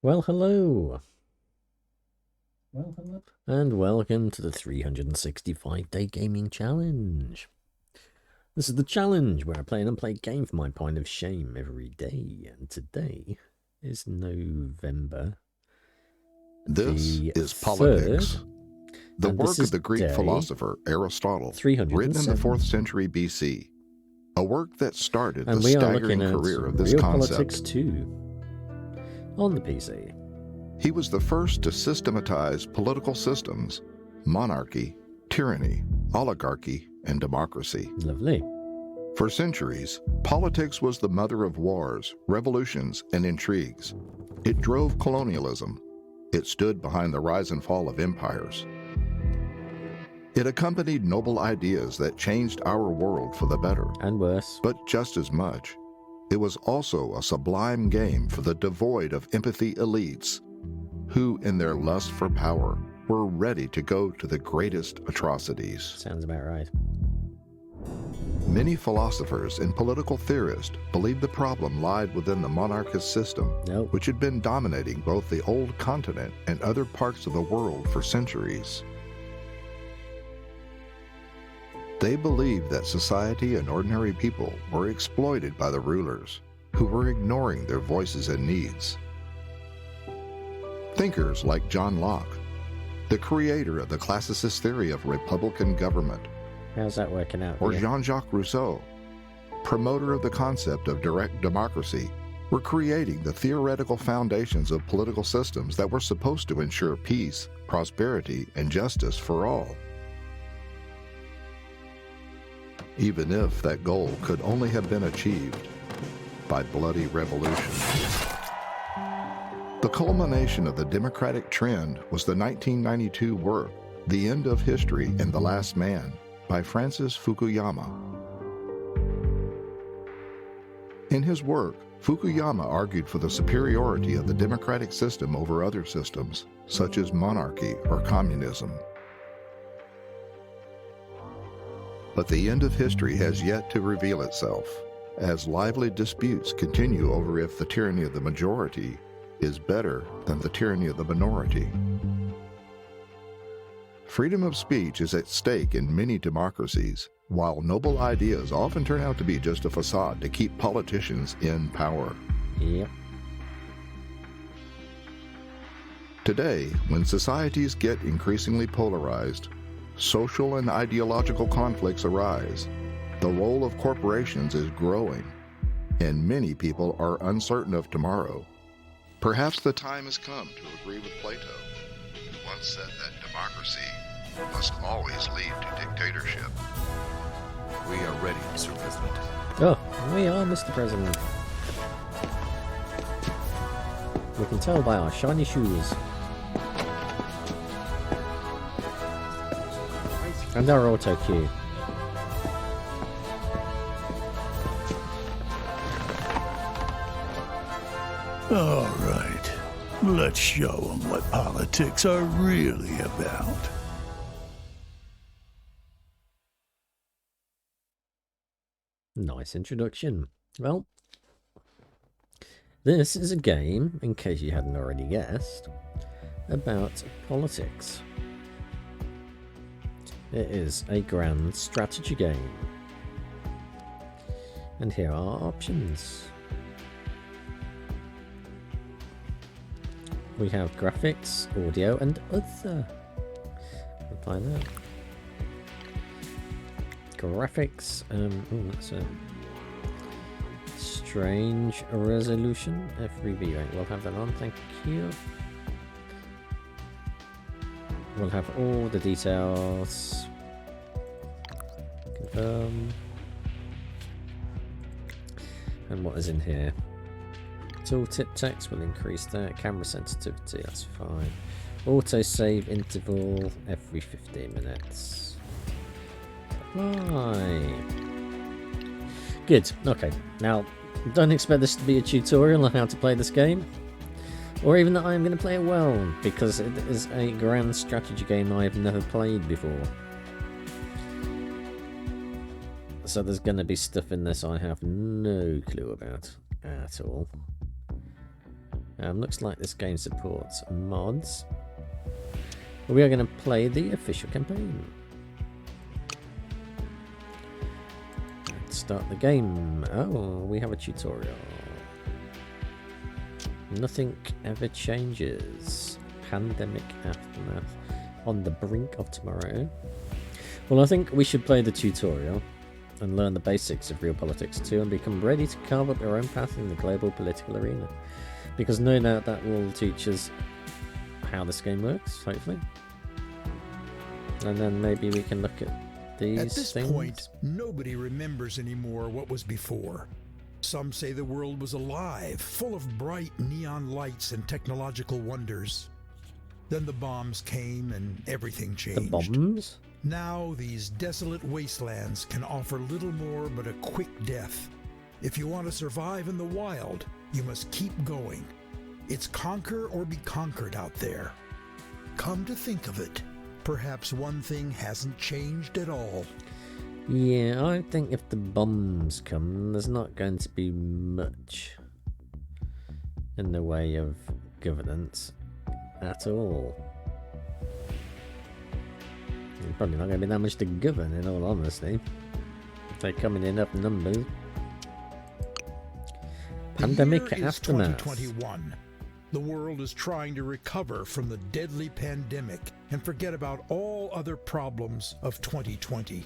Well, hello. And welcome to the 365-day gaming challenge. This is the challenge where I play an unplayed game for my pint of shame every day. And today is November. This is Politics, 3rd, the work of the Greek philosopher Aristotle, written in the 4th century BC. A work that started the staggering career of this concept. Realpolitiks 2 on the PC. He was the first to systematize political systems, monarchy, tyranny, oligarchy, and democracy. Lovely. For centuries, politics was the mother of wars, revolutions, and intrigues. It drove colonialism. It stood behind the rise and fall of empires. It accompanied noble ideas that changed our world for the better. And worse. But just as much, it was also a sublime game for the devoid of empathy elites who, in their lust for power, were ready to go to the greatest atrocities. Sounds about right. Many philosophers and political theorists believed the problem lied within the monarchist system, which had been dominating both the old continent and other parts of the world for centuries. They believed that society and ordinary people were exploited by the rulers, who were ignoring their voices and needs. Thinkers like John Locke, the creator of the classicist theory of republican government, how's that working out? Or Jean-Jacques Rousseau, promoter of the concept of direct democracy, were creating the theoretical foundations of political systems that were supposed to ensure peace, prosperity, and justice for all. Even if that goal could only have been achieved by bloody revolution. The culmination of the democratic trend was the 1992 work, The End of History and the Last Man, by Francis Fukuyama. In his work, Fukuyama argued for the superiority of the democratic system over other systems, such as monarchy or communism. But the end of history has yet to reveal itself, as lively disputes continue over if the tyranny of the majority is better than the tyranny of the minority. Freedom of speech is at stake in many democracies, while noble ideas often turn out to be just a facade to keep politicians in power. Yep. Today, when societies get increasingly polarized, social and ideological conflicts arise, the role of corporations is growing, and many people are uncertain of tomorrow. Perhaps the time has come to agree with Plato, who once said that democracy must always lead to dictatorship. We are ready, Mr. President. Oh, we are, Mr. President. We can tell by our shiny shoes. And our auto cue. All right, let's show them what politics are really about. Nice introduction. Well, this is a game, in case you hadn't already guessed, about politics. It is a grand strategy game. And here are our options. We have graphics, audio, and other. Apply that. Graphics, that's a strange resolution. FRV, right, we'll have that on, thank you. We'll have all the details. Confirm. And what is in here? Tooltip text will increase that. Camera sensitivity, that's fine. Auto save interval every 15 minutes. Apply. Good. Okay. Now, don't expect this to be a tutorial on how to play this game, or even that I am going to play it well, because it is a grand strategy game I have never played before. So there's going to be stuff in this I have no clue about at all. Looks like this game supports mods. We are going to play the official campaign. Let's start the game. Oh, we have a tutorial. Nothing ever changes. Pandemic aftermath. On the brink of tomorrow. Well, I think we should play the tutorial and learn the basics of Realpolitiks 2 and become ready to carve up our own path in the global political arena. Because no doubt that will teach us how this game works, hopefully. And then maybe we can look at these things. At this point, nobody remembers anymore what was before. Some say the world was alive, full of bright neon lights and technological wonders. Then the bombs came and everything changed. The bombs? Now these desolate wastelands can offer little more but a quick death. If you want to survive in the wild, you must keep going. It's conquer or be conquered out there. Come to think of it, perhaps one thing hasn't changed at all. Yeah, I think if the bombs come, there's not going to be much in the way of governance at all. There's probably not going to be that much to govern, in all honesty. If they're coming in enough numbers. Pandemic The year is aftermath. 2021. The world is trying to recover from the deadly pandemic and forget about all other problems of 2020.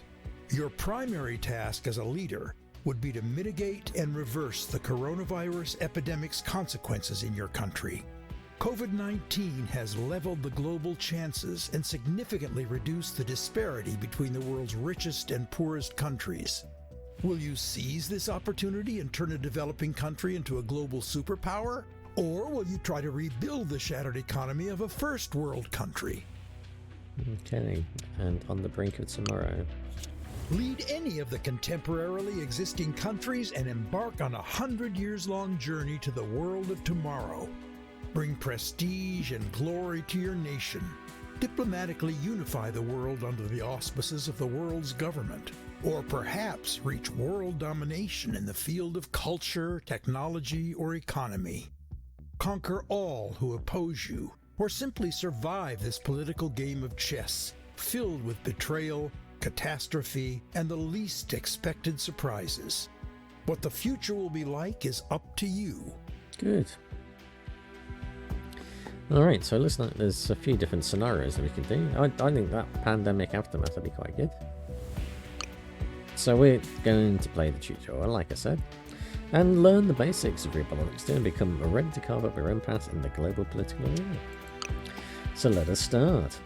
Your primary task as a leader would be to mitigate and reverse the coronavirus epidemic's consequences in your country. COVID-19 has leveled the global chances and significantly reduced the disparity between the world's richest and poorest countries. Will you seize this opportunity and turn a developing country into a global superpower? Or will you try to rebuild the shattered economy of a first world country? Okay, and on the brink of tomorrow. Lead any of the contemporarily existing countries and embark on a 100-years-long journey to the world of tomorrow. Bring prestige and glory to your nation. Diplomatically unify the world under the auspices of the world's government. Or perhaps reach world domination in the field of culture, technology, or economy. Conquer all who oppose you, or simply survive this political game of chess, filled with betrayal, catastrophe, and the least expected surprises. What the future will be like is up to you. Good. Alright, so it looks like there's a few different scenarios that we can do. I think that pandemic aftermath would be quite good. So we're going to play the tutorial, like I said, and learn the basics of Realpolitiks 2 and become ready to carve up our own path in the global political arena. So let us start.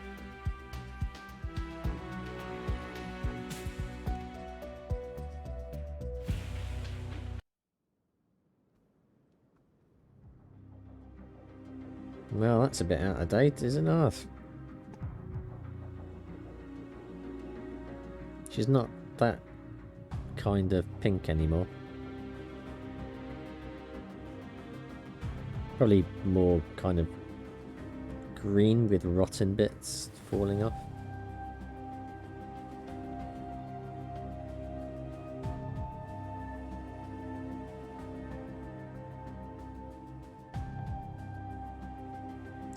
Well, that's a bit out of date, is it not? She's not that kind of pink anymore. Probably more kind of green with rotten bits falling off.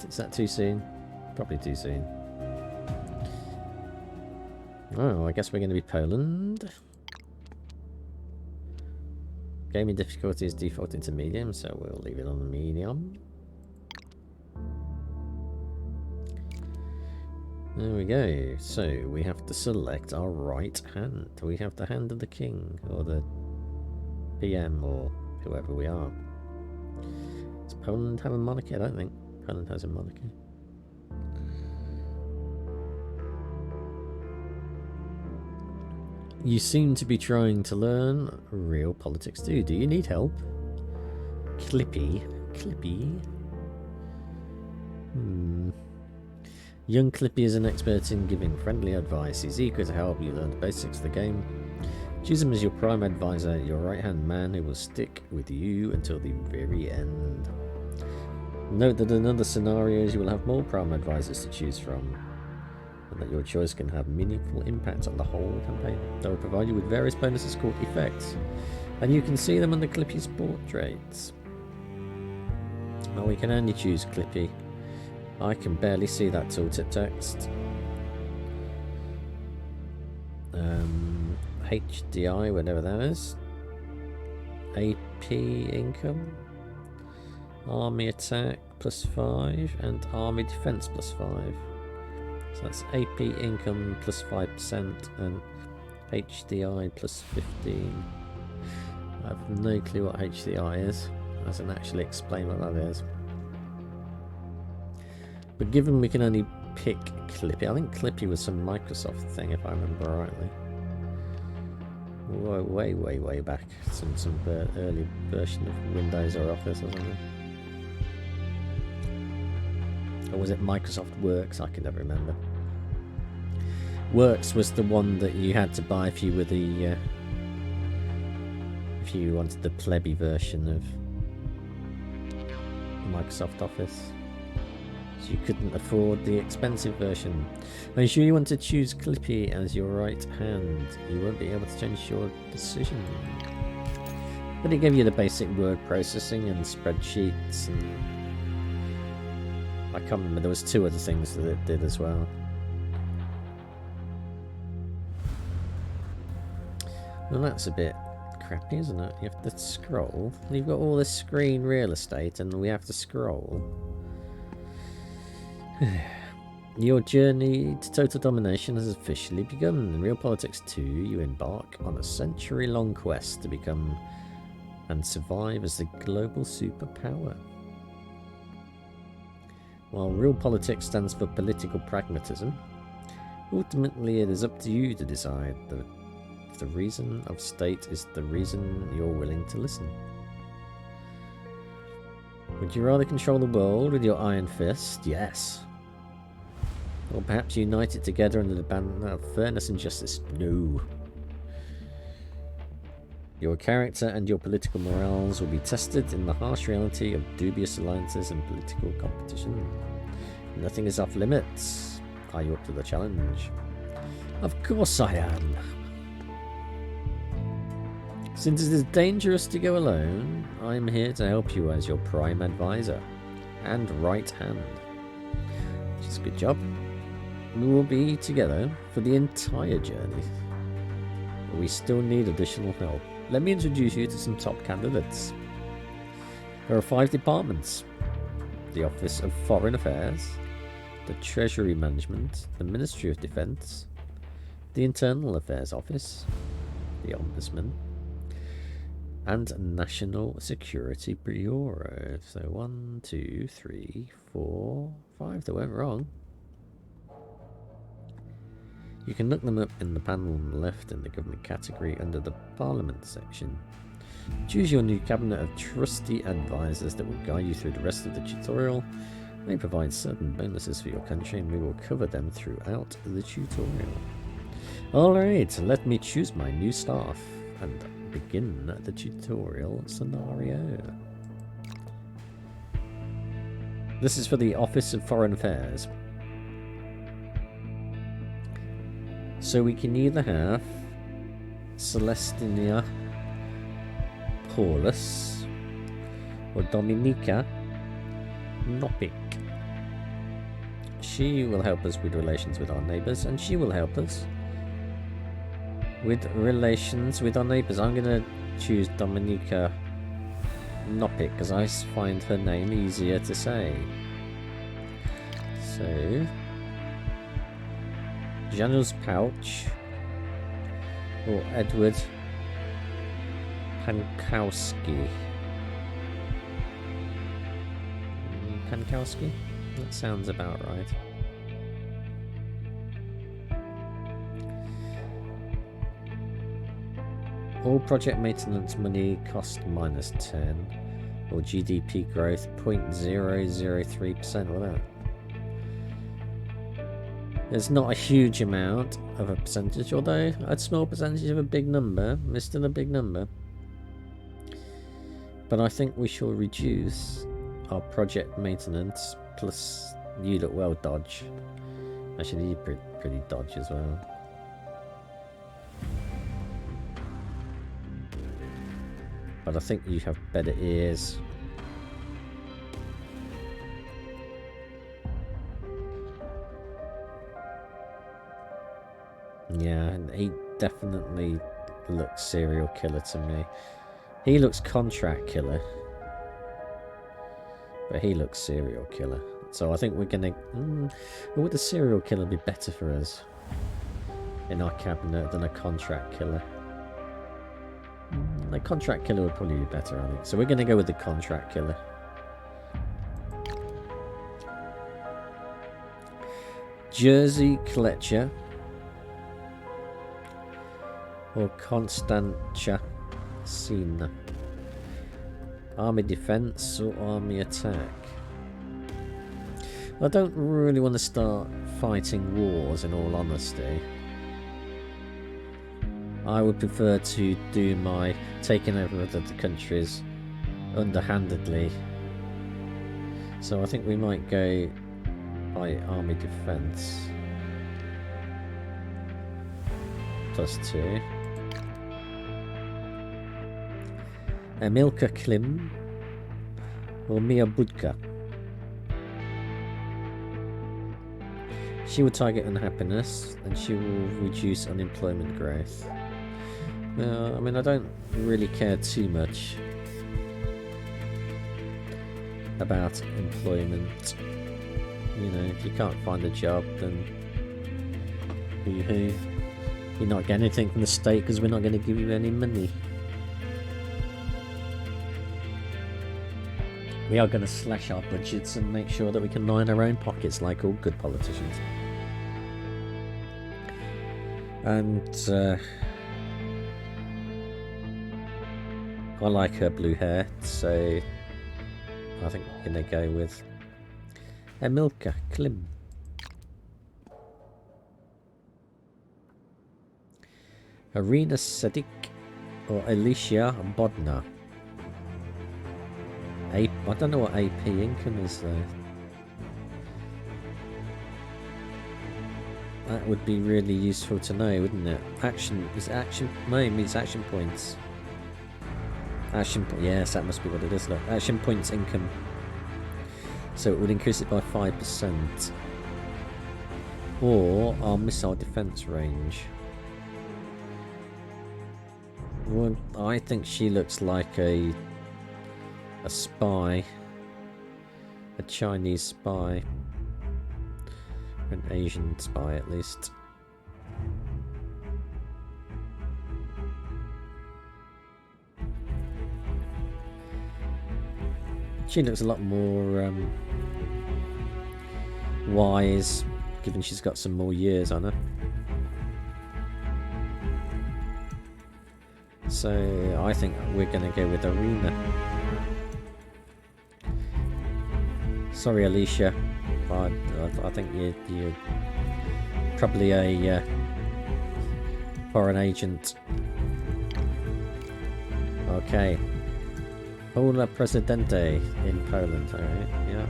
Is that too soon? Probably too soon. Oh, I guess we're going to be Poland. Gaming difficulty is defaulted to medium, so we'll leave it on medium. There we go. So we have to select our right hand. We have the hand of the king, or the PM, or whoever we are. Does Poland have a monarchy? I don't think Poland has a monarchy. You seem to be trying to learn Realpolitiks 2. Do you need help? Clippy. Young Clippy is an expert in giving friendly advice. He's eager to help you learn the basics of the game. Choose him as your prime advisor, your right-hand man who will stick with you until the very end. Note that in other scenarios you will have more prime advisors to choose from, and that your choice can have meaningful impact on the whole campaign. They will provide you with various bonuses called effects, and you can see them on the Clippy's portraits. Well, we can only choose Clippy. I can barely see that tooltip text. HDI, whatever that is. AP income. Army attack +5 and army defense +5. So that's AP income +5% and HDI +15. I have no clue what HDI is. It doesn't actually explain what that is. But given we can only pick Clippy, I think Clippy was some Microsoft thing if I remember rightly. Whoa, way back. Some early version of Windows or Office or something. Or was it Microsoft Works? I can never remember. Works was the one that you had to buy if you were the if you wanted the plebby version of Microsoft Office. So you couldn't afford the expensive version. Are you sure you want to choose Clippy as your right hand? You won't be able to change your decision. But it gave you the basic word processing and spreadsheets, and I can't remember, there was 2 other things that it did as well. Well, that's a bit crappy, isn't it? You have to scroll. You've got all this screen real estate and we have to scroll. Your journey to total domination has officially begun. In Realpolitiks 2, you embark on a century-long quest to become and survive as the global superpower. While Realpolitiks stands for political pragmatism, ultimately it is up to you to decide if the reason of state is the reason you're willing to listen. Would you rather control the world with your iron fist? Yes. Or perhaps unite it together under the banner of fairness and justice? No. Your character and your political morals will be tested in the harsh reality of dubious alliances and political competition. Nothing is off limits. Are you up to the challenge? Of course I am. Since it is dangerous to go alone, I am here to help you as your prime advisor and right hand. Which is a good job. We will be together for the entire journey, but we still need additional help. Let me introduce you to some top candidates. There are 5 departments: the Office of Foreign Affairs, the Treasury Management, the Ministry of Defence, the Internal Affairs Office, the Ombudsman, and National Security Bureau. So 1, 2, 3, 4, 5. They weren't wrong. You can look them up in the panel on the left in the government category under the Parliament section. Choose your new cabinet of trusty advisors that will guide you through the rest of the tutorial. They provide certain bonuses for your country and we will cover them throughout the tutorial. Alright, let me choose my new staff and begin the tutorial scenario. This is for the Office of Foreign Affairs. So we can either have Celestina Paulus or Dominika Nopik. She will help us with relations with our neighbours, and she will help us with relations with our neighbours. I'm going to choose Dominika Nopik because I find her name easier to say. So Janusz Pouch or Edward Pankowski. Pankowski? That sounds about right. All project maintenance money cost -10 or GDP growth 0.003%. Well, that it's not a huge amount of a percentage, although a small percentage of a big number is still a big number. But I think we shall reduce our project maintenance. Plus, you look well, Dodge. Actually, you're pretty Dodge as well. But I think you have better ears. Yeah, he definitely looks serial killer to me. He looks contract killer. But he looks serial killer. So I think we're gonna... would the serial killer be better for us in our cabinet than a contract killer? A contract killer would probably be better, I think. So we're gonna go with the contract killer. Jersey Kletcher or Constantia Sina. Army defense or army attack? I don't really want to start fighting wars, in all honesty. I would prefer to do my taking over of the countries underhandedly. So I think we might go by army defense. +2. Emilka Klim or Mia Budka. She will target unhappiness and she will reduce unemployment growth. I mean, I don't really care too much about employment. You know, if you can't find a job, then boo-hoo. You're not getting anything from the state because we're not going to give you any money. We are going to slash our budgets and make sure that we can line our own pockets like all good politicians. And I like her blue hair, so I think we're going to go with Emilka Klim. Arena Sedik or Alicia Bodnar. I don't know what AP income is though. That would be really useful to know, wouldn't it? Action is action. No, it means action points. Yes, that must be what it is. Look, action points income. So it would increase it by 5%. Or our missile defense range. Well, I think she looks like a spy, a Chinese spy, an Asian spy at least. She looks a lot more wise, given she's got some more years on her. So I think we're going to go with Arena. Sorry, Alicia, but I think you're probably a foreign agent. Okay. Pola Presidente in Poland, alright, yeah.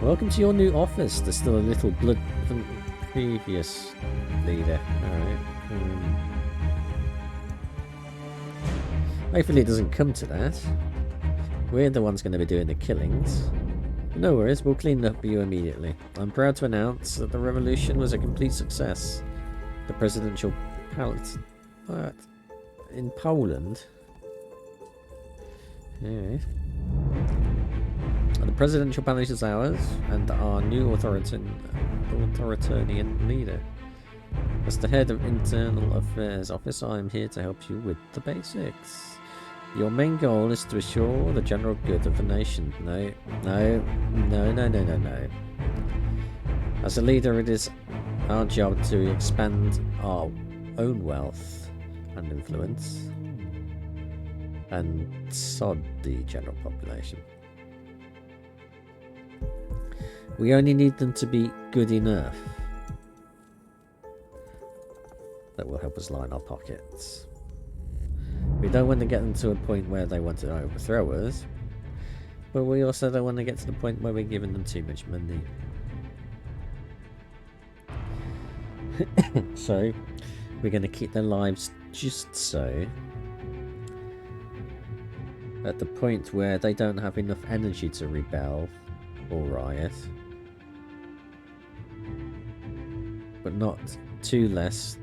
Welcome to your new office. There's still a little blood from the previous leader, alright. Hopefully it doesn't come to that. We're the ones going to be doing the killings. No worries, we'll clean up for you immediately. I'm proud to announce that the revolution was a complete success. The presidential palace... What? In Poland? Yeah. The presidential palace is ours, and our new authoritarian leader. As the head of Internal Affairs Office, I am here to help you with the basics. Your main goal is to assure the general good of the nation. No. As a leader, it is our job to expand our own wealth and influence and sod the general population. We only need them to be good enough. That will help us line our pockets. We don't want to get them to a point where they want to overthrow us, but we also don't want to get to the point where we're giving them too much money. So, we're going to keep their lives just so, at the point where they don't have enough energy to rebel or riot. but not too less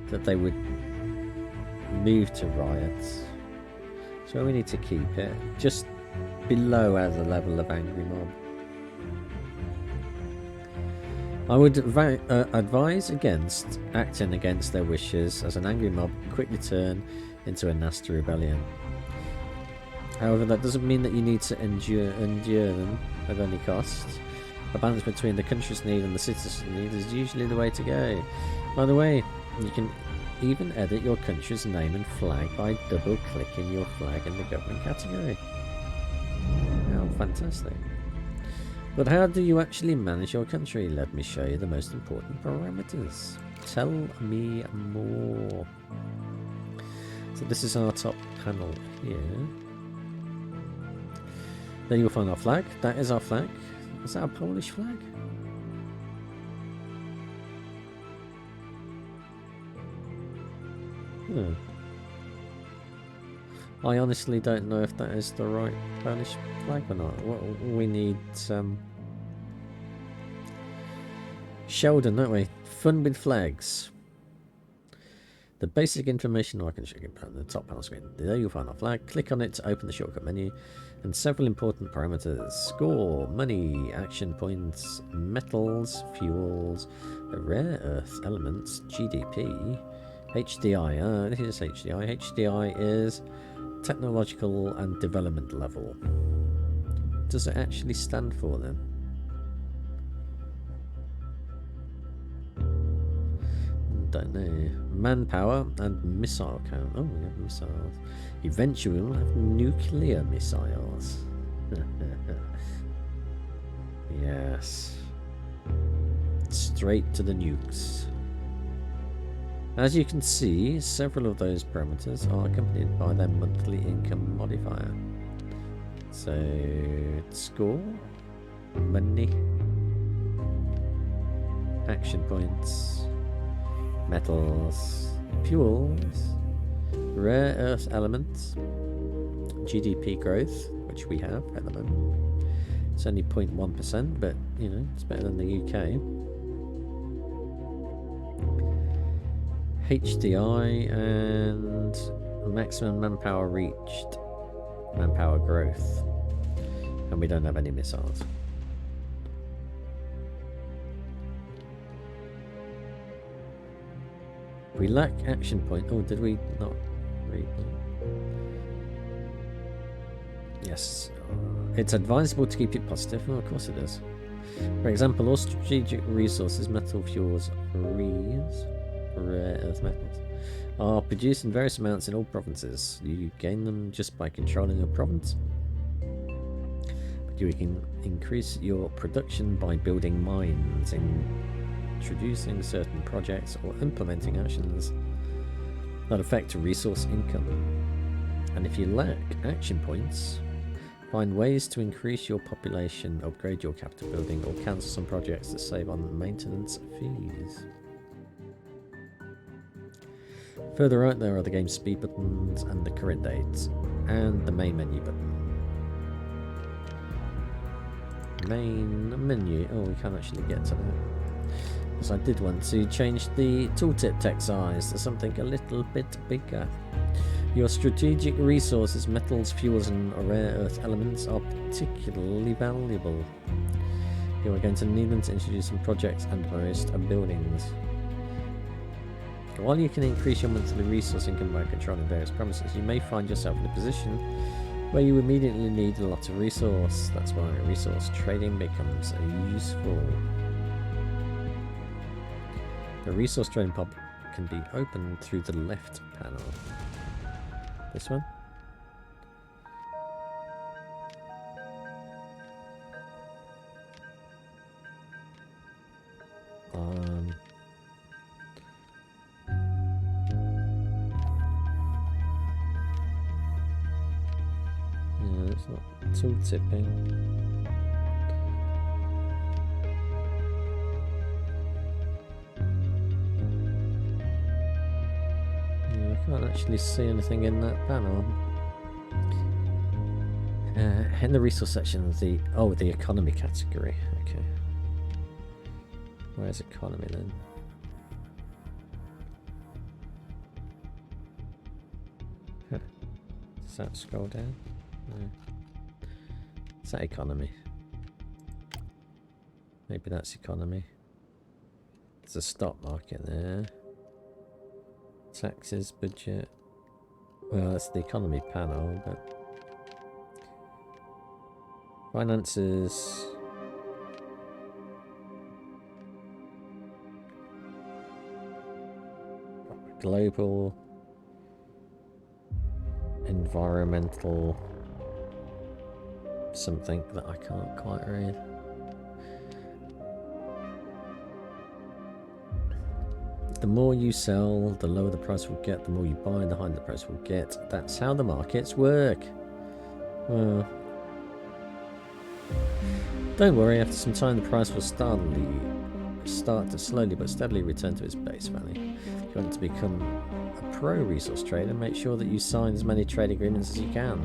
that they would move to riots. So we need to keep it just below as a level of angry mob. I would advise against acting against their wishes, as an angry mob can quickly turn into a nasty rebellion. However, that doesn't mean that you need to endure them at any cost. A balance between the country's need and the citizens' need is usually the way to go. By the way, you can even edit your country's name and flag by double-clicking your flag in the government category. How fantastic. But how do you actually manage your country? Let me show you the most important parameters. Tell me more. So this is our top panel here. There you'll find our flag. That is our flag. Is that a Polish flag? I honestly don't know if that is the right Polish flag or not. We need Sheldon, don't we? Fun with flags. The basic information I can show you on the top panel screen. There you'll find our flag. Click on it to open the shortcut menu, and several important parameters: score, money, action points, metals, fuels, rare earth elements, GDP, HDI. This is HDI. HDI is technological and development level. What does it actually stand for then? Don't know. Manpower and missile count. Oh, we have missiles. Eventually we'll have nuclear missiles. Yes. Straight to the nukes. As you can see, several of those parameters are accompanied by their monthly income modifier. So, score, money, action points, metals, fuels, rare earth elements, GDP growth, which we have at the moment. It's only 0.1%, but you know, it's better than the UK. HDI and maximum manpower reached, manpower growth, and we don't have any missiles. We lack action point. Oh, did we not read that? Yes, it's advisable to keep it positive. Oh, of course it is. For example, all strategic resources, metal, fuels, rare earth metals, are produced in various amounts in all provinces. You gain them just by controlling a province, but you can increase your production by building mines, introducing certain projects, or implementing actions that affect resource income. And if you lack action points, find ways to increase your population, upgrade your capital building, or cancel some projects that save on maintenance fees. Further right there are the game's speed buttons and the current dates, and the main menu button. Main menu. Oh, we can't actually get to that. Because I did want to change the tooltip text size to something a little bit bigger. Your strategic resources, metals, fuels, and rare earth elements are particularly valuable. You are going to need them to introduce some projects and most buildings. While you can increase your monthly resource income by controlling various promises, you may find yourself in a position where you immediately need a lot of resource. That's why resource trading becomes useful. The resource trading pub can be opened through the left panel. This one? Yeah, it's not tool tipping. I can't actually see anything in that panel. In the resource section of the economy category. Okay. Where's economy then? Huh. Does that scroll down? No. Is that economy? Maybe that's economy. There's a stock market there. Taxes, budget. Well, that's the economy panel, but finances. Global. Environmental. Something that I can't quite read. The more you sell, the lower the price will get. The more you buy, the higher the price will get. That's how the markets work. Well, don't worry, after some time the price will start to slowly but steadily return to its base value. If you want to become a pro resource trader, make sure that you sign as many trade agreements as you can.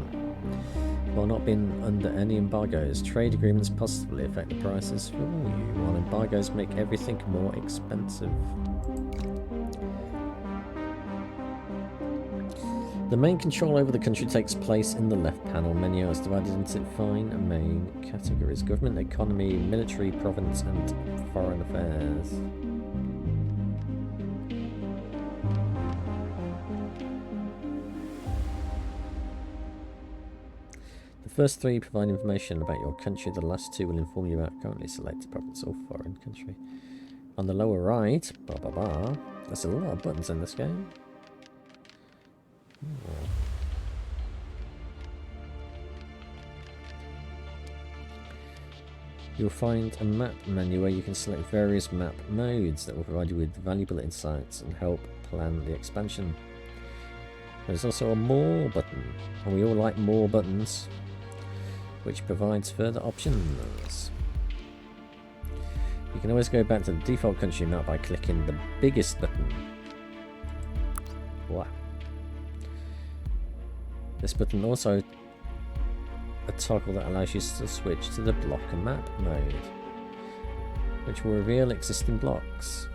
While not being under any embargoes, trade agreements positively affect the prices for you, while embargoes make everything more expensive. The main control over the country takes place in the left panel menu, as divided into 5 main categories: government, economy, military, province, and foreign affairs. The first 3 provide information about your country, the last 2 will inform you about currently selected province or foreign country. On the lower right, there's a lot of buttons in this game. You'll find a map menu where you can select various map modes that will provide you with valuable insights and help plan the expansion. There's also a more button, and we all like more buttons, which provides further options. You can always go back to the default country map by clicking the biggest button. Wow. This button also a toggle that allows you to switch to the block and map mode, which will reveal existing blocks.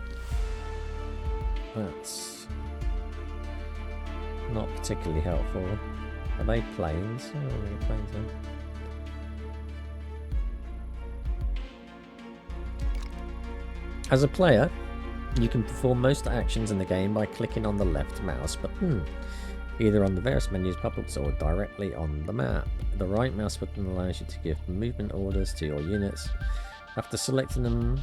That's not particularly helpful. Are they planes? Oh, they're planes then. As a player, you can perform most actions in the game by clicking on the left mouse button, either on the various menus pop-ups or directly on the map. The right mouse button allows you to give movement orders to your units after selecting them,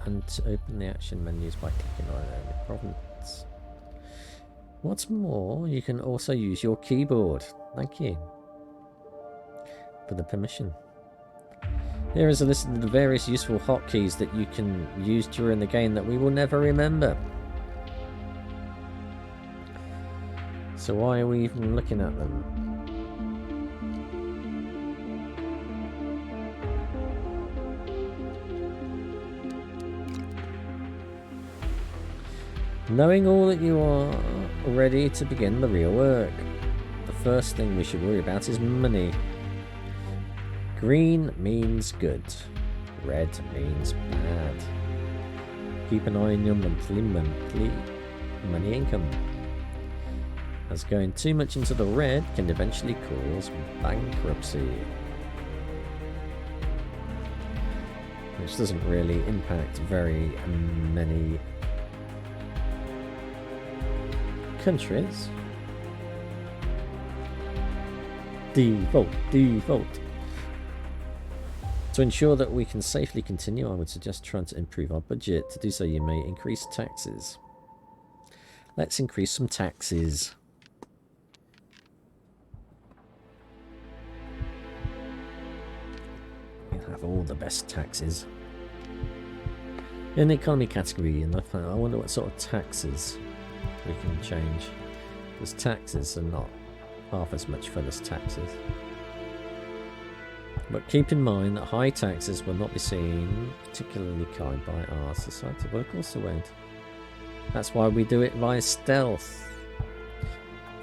and to open the action menus by clicking on the province. What's more, you can also use your keyboard. Thank you for the permission. Here is a list of the various useful hotkeys that you can use during the game that we will never remember. So why are we even looking at them? Knowing all that you are ready to begin the real work, the first thing we should worry about is money. Green means good, red means bad. Keep an eye on your monthly money income, as going too much into the red can eventually cause bankruptcy, which doesn't really impact very many countries. Default. To ensure that we can safely continue, I would suggest trying to improve our budget. To do so, you may increase taxes. Let's increase some taxes. We'll have all the best taxes. In the economy category, and I wonder what sort of taxes we can change. Because taxes are not half as much fun as taxes. But keep in mind that high taxes will not be seen particularly kind by our society. Well, of course they won't. That's why we do it via stealth.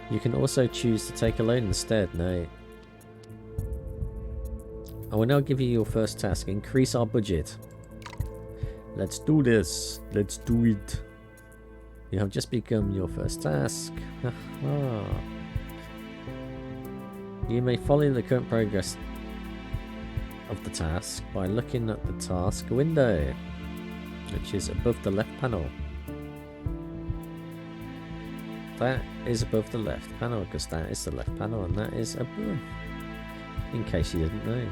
You can also choose to take a loan instead. No. I will now give you your first task. Increase our budget. Let's do this. Let's do it. You have just begun your first task. You may follow the current progress of the task by looking at the task window, which is above the left panel. That is above the left panel, because that is the left panel, and that is above, in case you didn't know.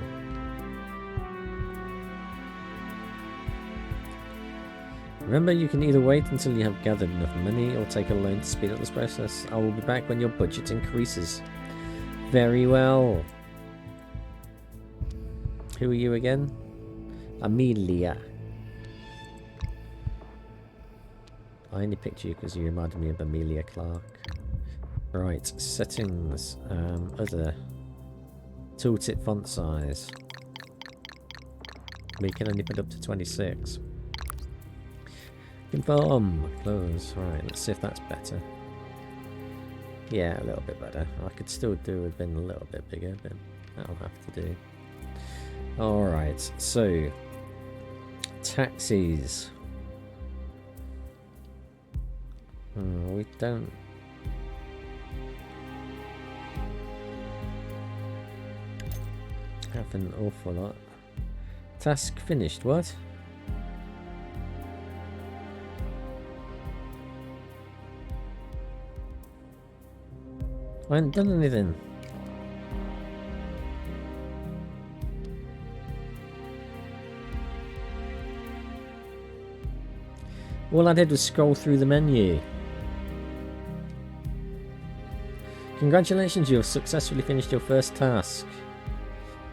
Remember, you can either wait until you have gathered enough money or take a loan to speed up this process. I will be back when your budget increases. Very well. Who are you again? Amelia. I only picked you because you reminded me of Amelia Clark. Right, settings. Other. Tooltip font size. We can only put up to 26. Confirm. Close. Right, let's see if that's better. Yeah, a little bit better. I could still do with being a little bit bigger, but that'll have to do. Alright, so taxis. We don't have an awful lot. Task finished, what? I haven't done anything. All I did was scroll through the menu. Congratulations, you have successfully finished your first task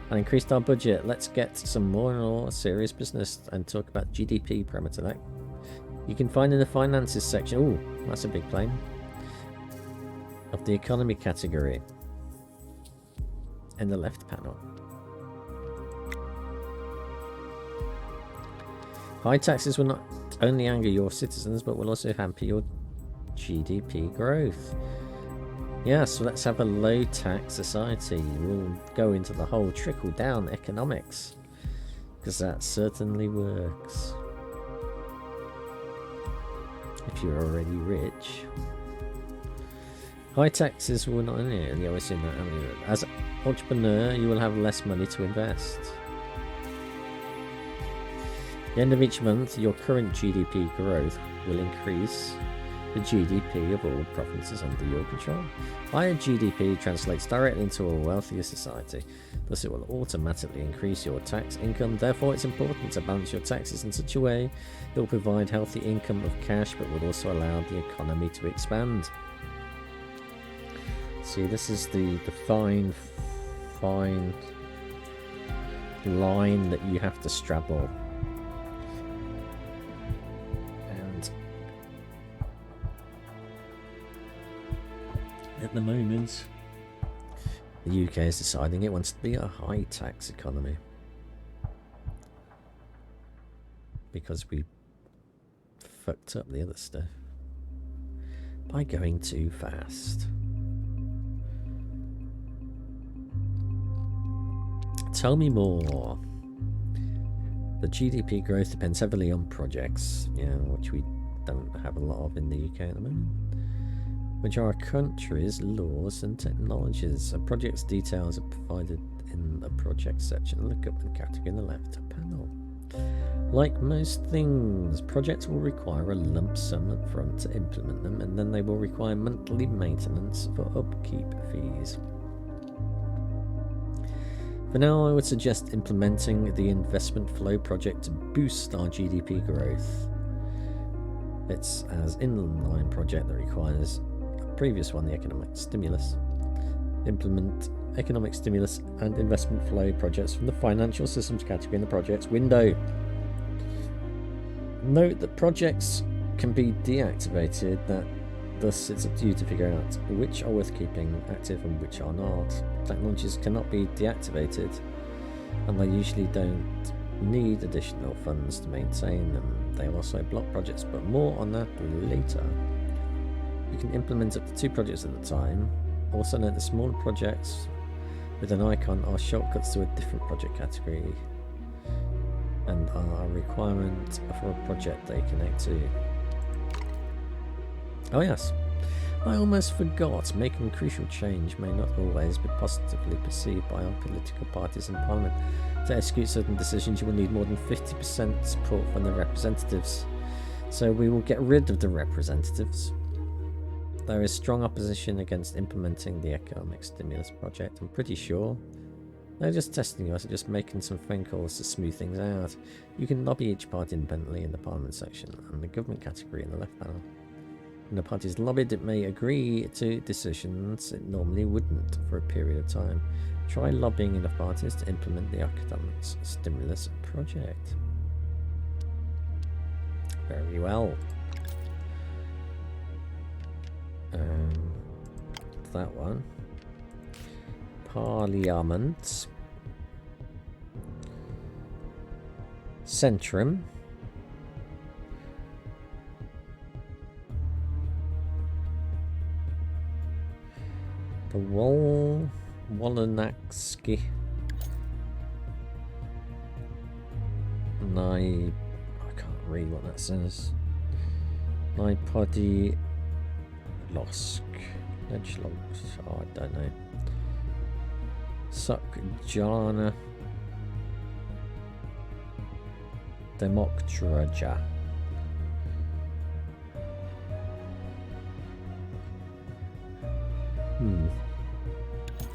and increased our budget. Let's get some more serious business and talk about GDP parameter. That you can find in the finances section. Oh, that's a big claim. Of the economy category in the left panel. High taxes will not only anger your citizens but will also hamper your GDP growth. Yeah, so let's have a low tax society. We'll go into the whole trickle down economics because that certainly works. If you're already rich. High taxes will not only, you always seen that, haven't you? As an entrepreneur, you will have less money to invest. At the end of each month, your current GDP growth will increase the GDP of all provinces under your control. Higher GDP translates directly into a wealthier society. Thus, it will automatically increase your tax income. Therefore, it's important to balance your taxes in such a way that will provide healthy income of cash, but will also allow the economy to expand. See, this is the fine line that you have to straddle. And at the moment, the UK is deciding it wants to be a high tax economy. Because we fucked up the other stuff by going too fast. Tell me more. The GDP growth depends heavily on projects, which we don't have a lot of in the UK at the moment, which are countries, laws and technologies. A project's details are provided in the project section. Look up the category in the left panel. Like most things, projects will require a lump sum up front to implement them, and then they will require monthly maintenance for upkeep fees. For now, I would suggest implementing the investment flow project to boost our GDP growth. It's an inline project that requires a previous one, the economic stimulus. Implement economic stimulus and investment flow projects from the financial systems category in the projects window. Note that projects can be deactivated, thus it's up to you to figure out which are worth keeping active and which are not. Technologies cannot be deactivated, and they usually don't need additional funds to maintain them. They also block projects, but more on that later. You can implement up to 2 projects at a time. Also note that smaller projects with an icon are shortcuts to a different project category. and are a requirement for a project they connect to. Oh yes, I almost forgot, making crucial change may not always be positively perceived by our political parties in Parliament. To execute certain decisions you will need more than 50% support from the representatives, so we will get rid of the representatives. There is strong opposition against implementing the economic stimulus project. I'm pretty sure they're just testing us, just making some phone calls to smooth things out. You can lobby each party independently in the Parliament section and the government category in the left panel. When the parties lobbied, it may agree to decisions it normally wouldn't for a period of time. Try lobbying enough parties to implement the economic stimulus project. Very well. That one. Parliament. Centrum. The Wolonakski. I can't read what that says. Podi Losk. Edgelogs. Oh, I don't know. Sukjana. Demoktraja.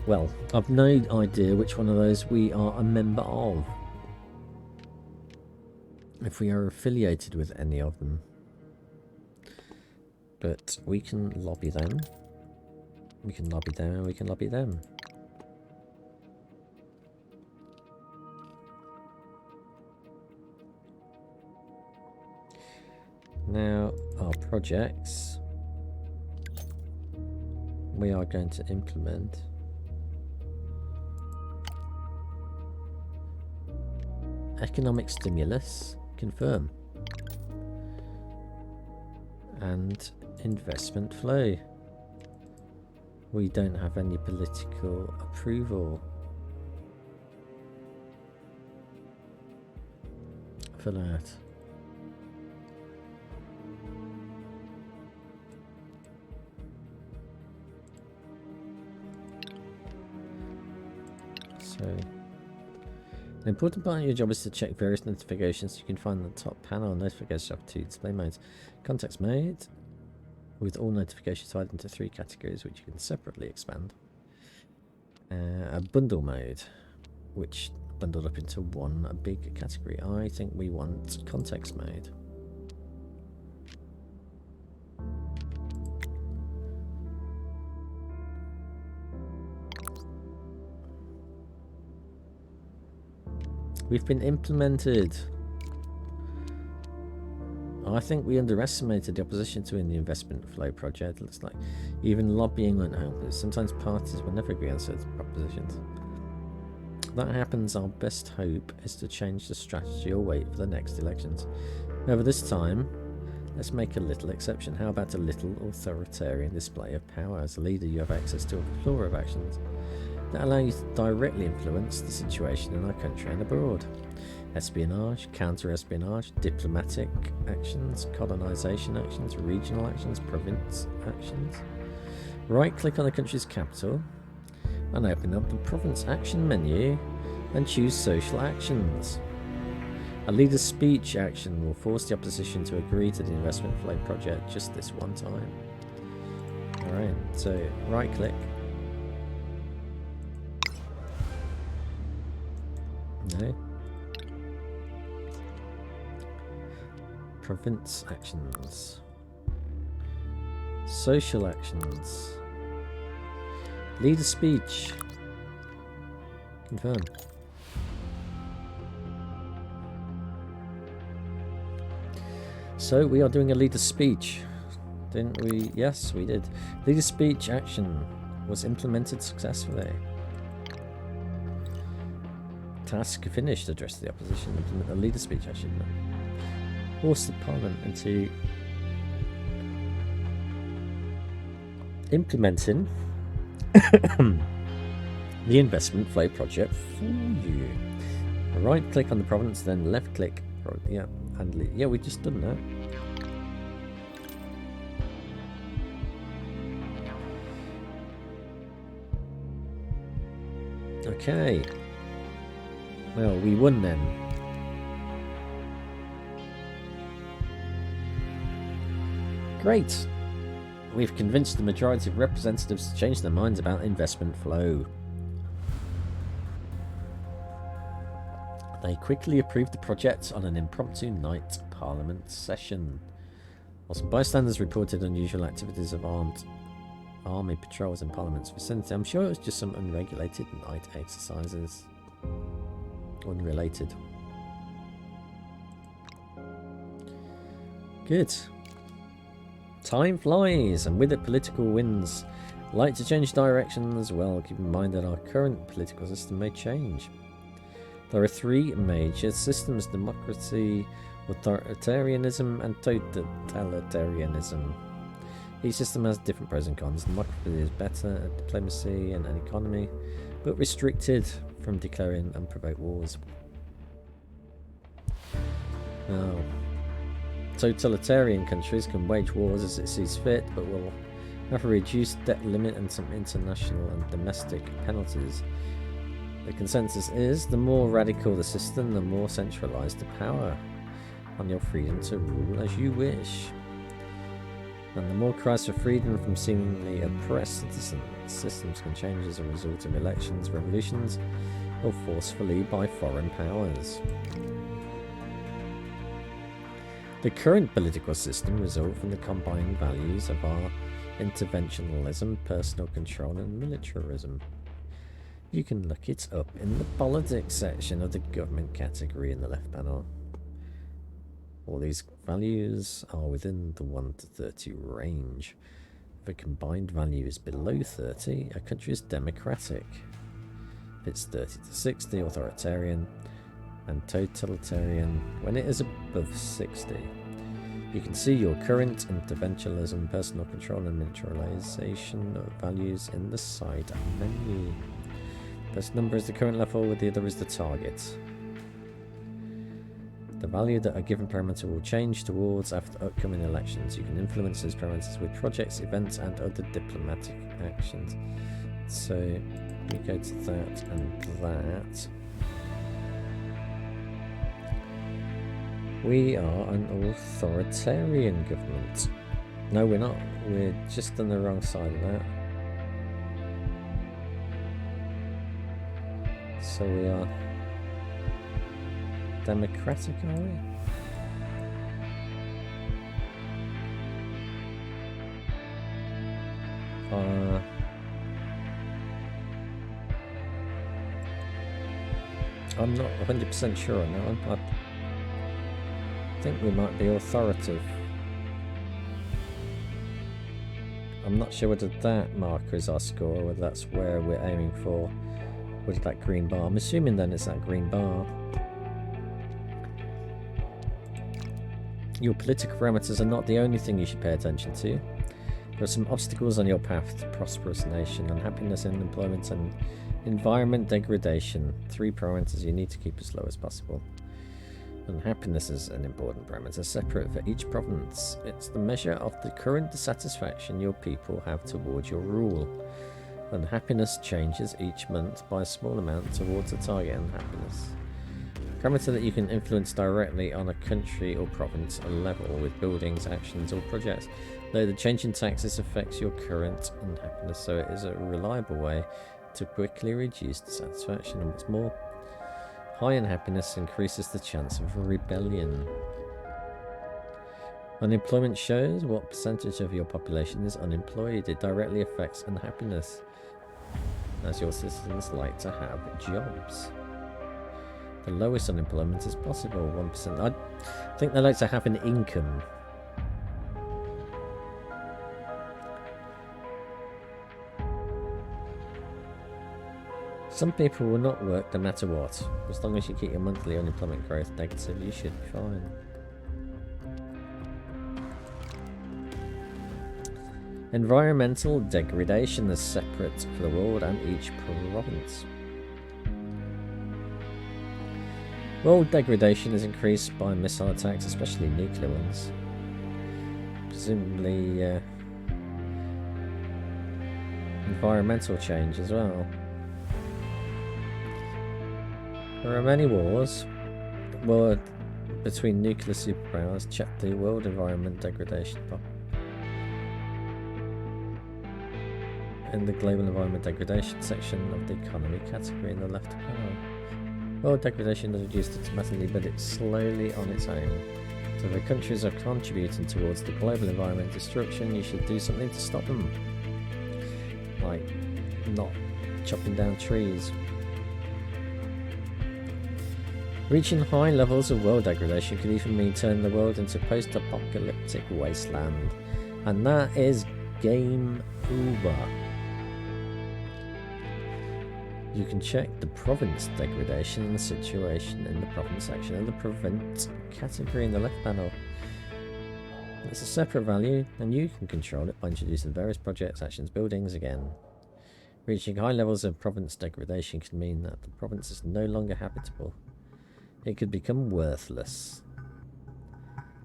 Well, I've no idea which one of those we are a member of. If we are affiliated with any of them. But we can lobby them. We can lobby them and we can lobby them. Now, our projects. We are going to implement economic stimulus, confirm, and investment flow. We don't have any political approval for that. So, an important part of your job is to check various notifications you can find on the top panel. Notifications have two display modes. Context mode, with all notifications divided into 3 categories, which you can separately expand. A bundle mode, which bundled up into one big category. I think we want context mode. We've been implemented. I think we underestimated the opposition to the investment flow project. It looks like even lobbying won't help us. Sometimes parties will never agree on certain propositions. If that happens, our best hope is to change the strategy or wait for the next elections. However, this time, let's make a little exception. How about a little authoritarian display of power? As a leader, you have access to a plethora of actions that allow you to directly influence the situation in our country and abroad. Espionage, counter-espionage, diplomatic actions, colonisation actions, regional actions, province actions. Right-click on the country's capital and open up the province action menu and choose social actions. A leader's speech action will force the opposition to agree to the investment flow project just this one time. Alright, so right-click. No. Province actions. Social actions. Leader speech. Confirm. So we are doing a leader speech, didn't we? Yes, we did. Leader speech action was implemented successfully. Task finished. Address the opposition. Implement a leader speech action. Force the parliament into implementing the investment flow project for you. Right click on the province, then left click. Yeah, and yeah, we've just done that. Okay. Well, we won then. Great. We've convinced the majority of representatives to change their minds about investment flow. They quickly approved the project on an impromptu night parliament session. Whilst bystanders reported unusual activities of armed army patrols in Parliament's vicinity, I'm sure it was just some unregulated night exercises. Unrelated. Good. Time flies, and with it political winds. Like to change direction as well. Keep in mind that our current political system may change. There are three major systems: democracy, authoritarianism, and totalitarianism. Each system has different pros and cons. Democracy is better at diplomacy and an economy, but restricted from declaring unprovoked wars. Now, totalitarian countries can wage wars as it sees fit, but will have a reduced debt limit and some international and domestic penalties. The consensus is, the more radical the system, the more centralised the power on your freedom to rule as you wish. And the more cries for freedom from seemingly oppressed citizens. Systems can change as a result of elections, revolutions, or forcefully by foreign powers. The current political system results from the combined values of our interventionism, personal control, and militarism. You can look it up in the politics section of the government category in the left panel. All these values are within the 1 to 30 range. If a combined value is below 30, a country is democratic. If it's 30 to 60, authoritarian, and totalitarian when it is above 60. You can see your current interventionism, personal control, and militarization of values in the side menu. This number is the current level, with the other is the target. The value that a given parameter will change towards after upcoming elections. You can influence those parameters with projects, events, and other diplomatic actions. So we go to that and that. We are an authoritarian government. No, we're not. We're just on the wrong side of that. So we are democratic, are we? I'm not 100% sure on that one. I think we might be authoritative. I'm not sure whether that marker is our score or whether that's where we're aiming for. What is that green bar? I'm assuming then it's that green bar. Your political parameters are not the only thing you should pay attention to. There are some obstacles on your path to prosperous nation: unhappiness, unemployment, and environment degradation. 3 parameters you need to keep as low as possible. Unhappiness is an important parameter, separate for each province. It's the measure of the current dissatisfaction your people have towards your rule. Unhappiness changes each month by a small amount towards a target unhappiness. A parameter that you can influence directly on a country or province level with buildings, actions, or projects. Though the change in taxes affects your current unhappiness, so it is a reliable way to quickly reduce dissatisfaction. And what's more, high unhappiness increases the chance of a rebellion. Unemployment shows what percentage of your population is unemployed. It directly affects unhappiness, as your citizens like to have jobs. The lowest unemployment is possible, 1%. I think they like to have an income. Some people will not work no matter what. As long as you keep your monthly unemployment growth negative, you should be fine. Environmental degradation is separate for the world and each province. World degradation is increased by missile attacks, especially nuclear ones. Presumably environmental change as well. There are many wars between nuclear superpowers. Check the world environment degradation in the global environment degradation section of the economy category in the left panel. World degradation is reduced automatically, but it's slowly on its own. So if the countries are contributing towards the global environment destruction, you should do something to stop them. Like not chopping down trees. Reaching high levels of world degradation could even mean turning the world into a post-apocalyptic wasteland. And that is game over. You can check the province degradation and the situation in the province section of the province category in the left panel. It's a separate value, and you can control it by introducing various projects, actions, buildings again. Reaching high levels of province degradation can mean that the province is no longer habitable. It could become worthless.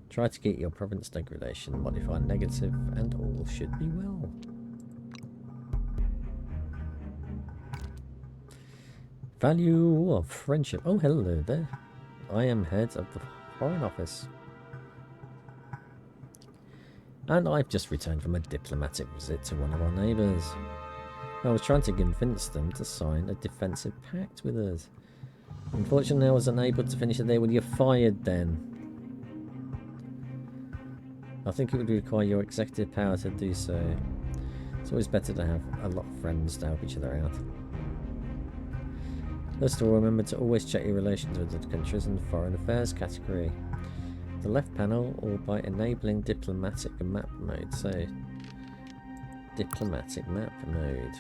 Try to get your province degradation modified negative, and all should be well. Value of friendship. Oh, hello there. I am head of the Foreign Office. And I've just returned from a diplomatic visit to one of our neighbours. I was trying to convince them to sign a defensive pact with us. Unfortunately, I was unable to finish it there. Well, you're fired then. I think it would require your executive power to do so. It's always better to have a lot of friends to help each other out. First of all, remember to always check your relations with other countries in the foreign affairs category. The left panel, or by enabling diplomatic map mode. So, diplomatic map mode.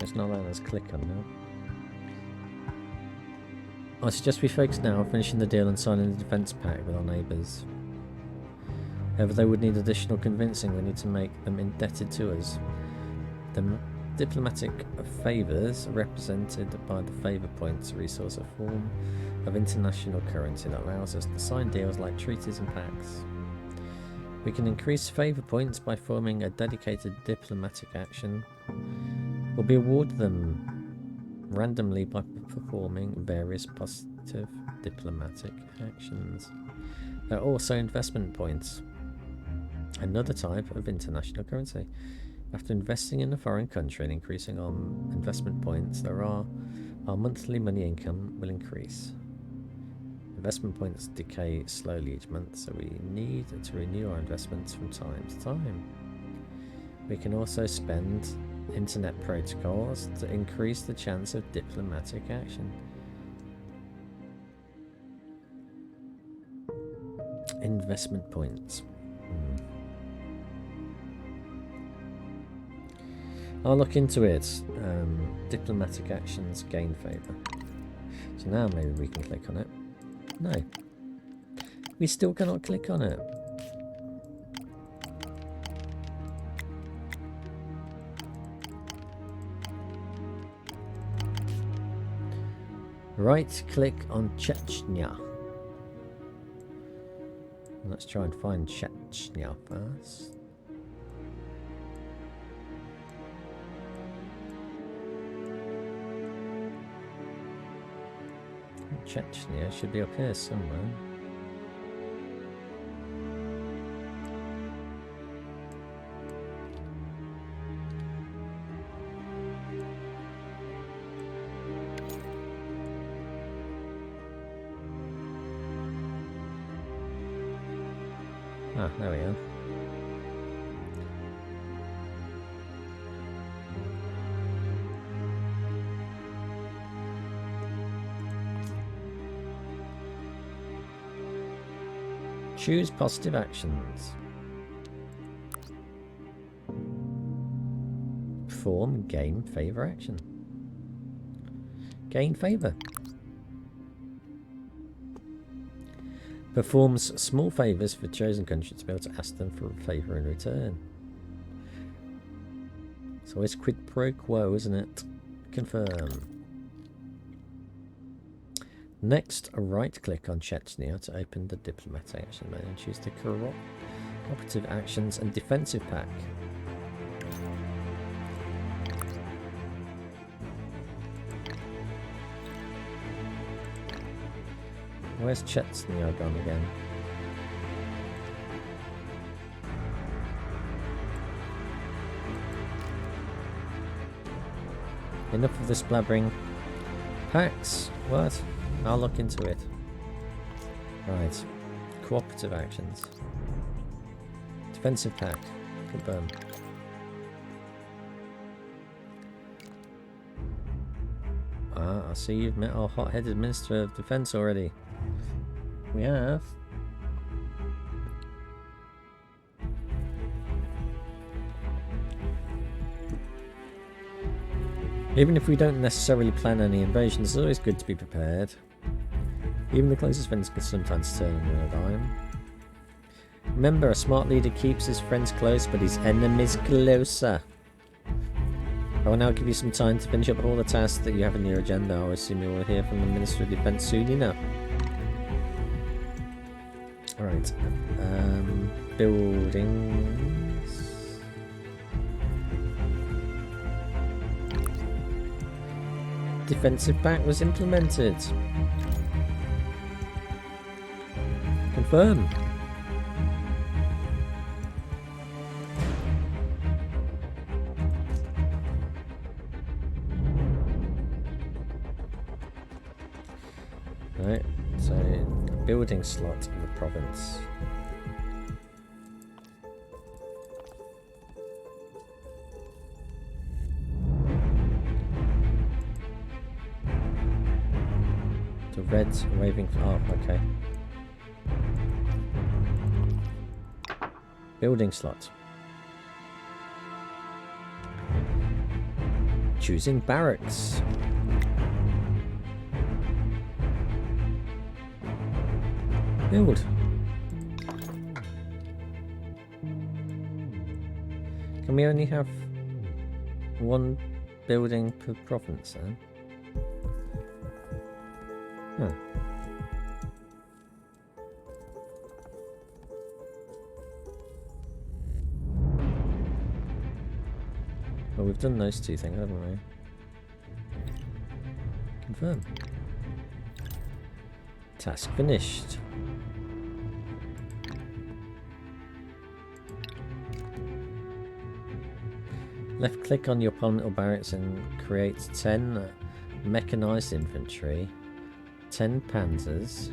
It's not letting us click on now. I suggest we focus now on finishing the deal and signing the defence pact with our neighbours. However, they would need additional convincing. We need to make them indebted to us. The diplomatic favours are represented by the favour points resource, a form of international currency that allows us to sign deals like treaties and pacts. We can increase favour points by forming a dedicated diplomatic action, or be awarded them randomly by performing various positive diplomatic actions. There are also investment points, another type of international currency. After investing in a foreign country and increasing our investment points, our monthly money income will increase. Investment points decay slowly each month, so we need to renew our investments from time to time. We can also spend internet protocols to increase the chance of diplomatic action. Investment points. I'll look into it. Diplomatic actions gain favour. So now maybe we can click on it. No. We still cannot click on it. Right click on Chechnya. Let's try and find Chechnya first. Chechnya should be up here somewhere. Ah, there we go. Choose positive actions. Perform game favour action. Gain favour. Performs small favours for chosen countries to be able to ask them for a favour in return. So it's quid pro quo, isn't it? Confirm. Next, right-click on Chechnya to open the diplomatic action menu and choose the cooperative actions and defensive pack. Where's Chechnya gone again? Enough of this blabbering. Packs? What? I'll look into it. Right. Cooperative actions. Defensive pack. Confirm. Ah, I see you've met our hot-headed Minister of Defence already. We have. Even if we don't necessarily plan any invasions, it's always good to be prepared. Even the closest friends can sometimes turn on a dime. Remember, a smart leader keeps his friends close, but his enemies closer. I will now give you some time to finish up all the tasks that you have on your agenda. I assume you will hear from the Minister of Defence soon enough. Alright. Buildings. Defensive pack was implemented. Confirm. Right, so a building slot in the province. The red's waving. Oh, okay. Building slot. Choosing barracks. Build. Can we only have one building per province then? Huh. Well, we've done those two things, haven't we? Confirm. Task finished. Left click on your opponent or barracks and create 10 mechanized infantry, 10 panzers,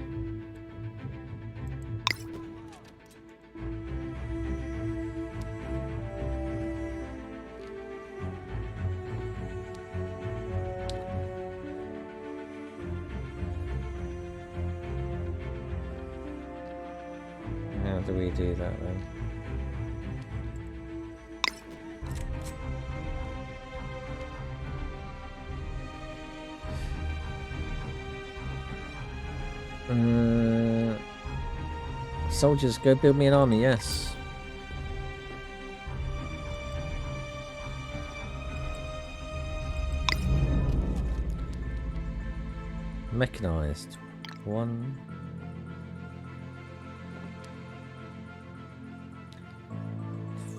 how do we do that then? Soldiers, go build me an army, yes. Mechanized. One.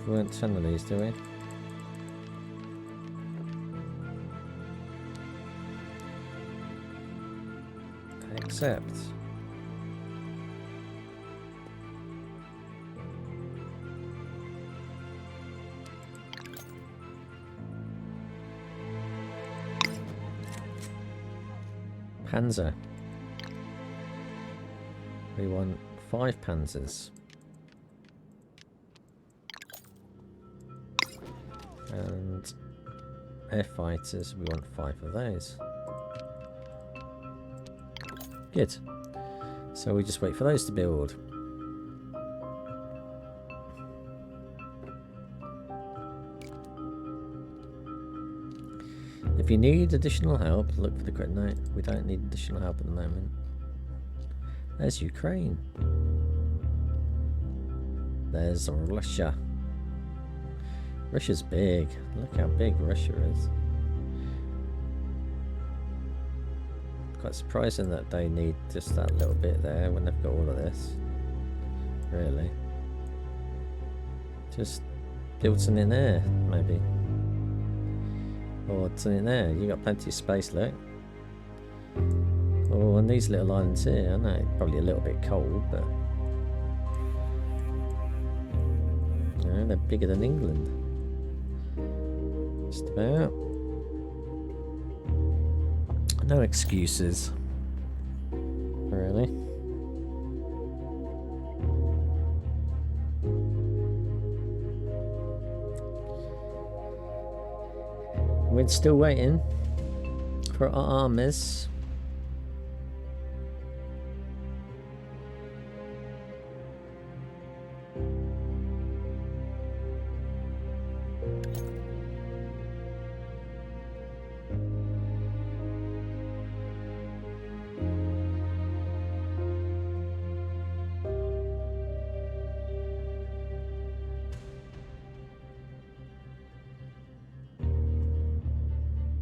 We want 10 of these, do we? Accept. Panzer. We want 5 panzers. And air fighters, we want 5 of those. Good. So we just wait for those to build. If you need additional help, look for the credit note. We don't need additional help at the moment. There's Ukraine. There's Russia. Russia's big. Look how big Russia is. Quite surprising that they need just that little bit there when they've got all of this. Really. Just build something there, maybe. Or something there. You got plenty of space, look. Oh, and these little islands here, I know, probably a little bit cold, but you know, they're bigger than England. Just about. No excuses. Really. We're still waiting for our armies.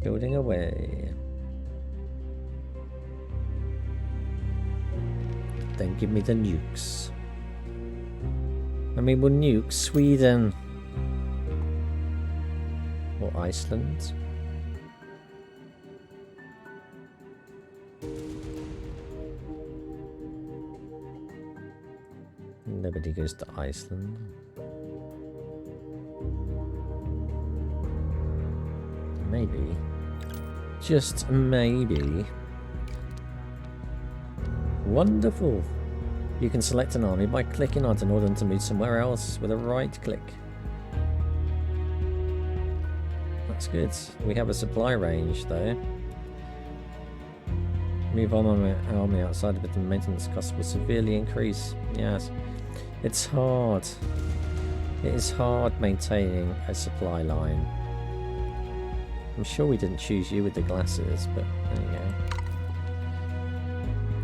Building away. Then give me the nukes. I mean, we'll nuke Sweden or Iceland. Nobody goes to Iceland. Maybe. Just maybe. Wonderful. You can select an army by clicking on it in order to move somewhere else with a right click. That's good. We have a supply range though. Move on army outside of it, the maintenance costs will severely increase. Yes. It's hard. It is hard maintaining a supply line. I'm sure we didn't choose you with the glasses, but there you go.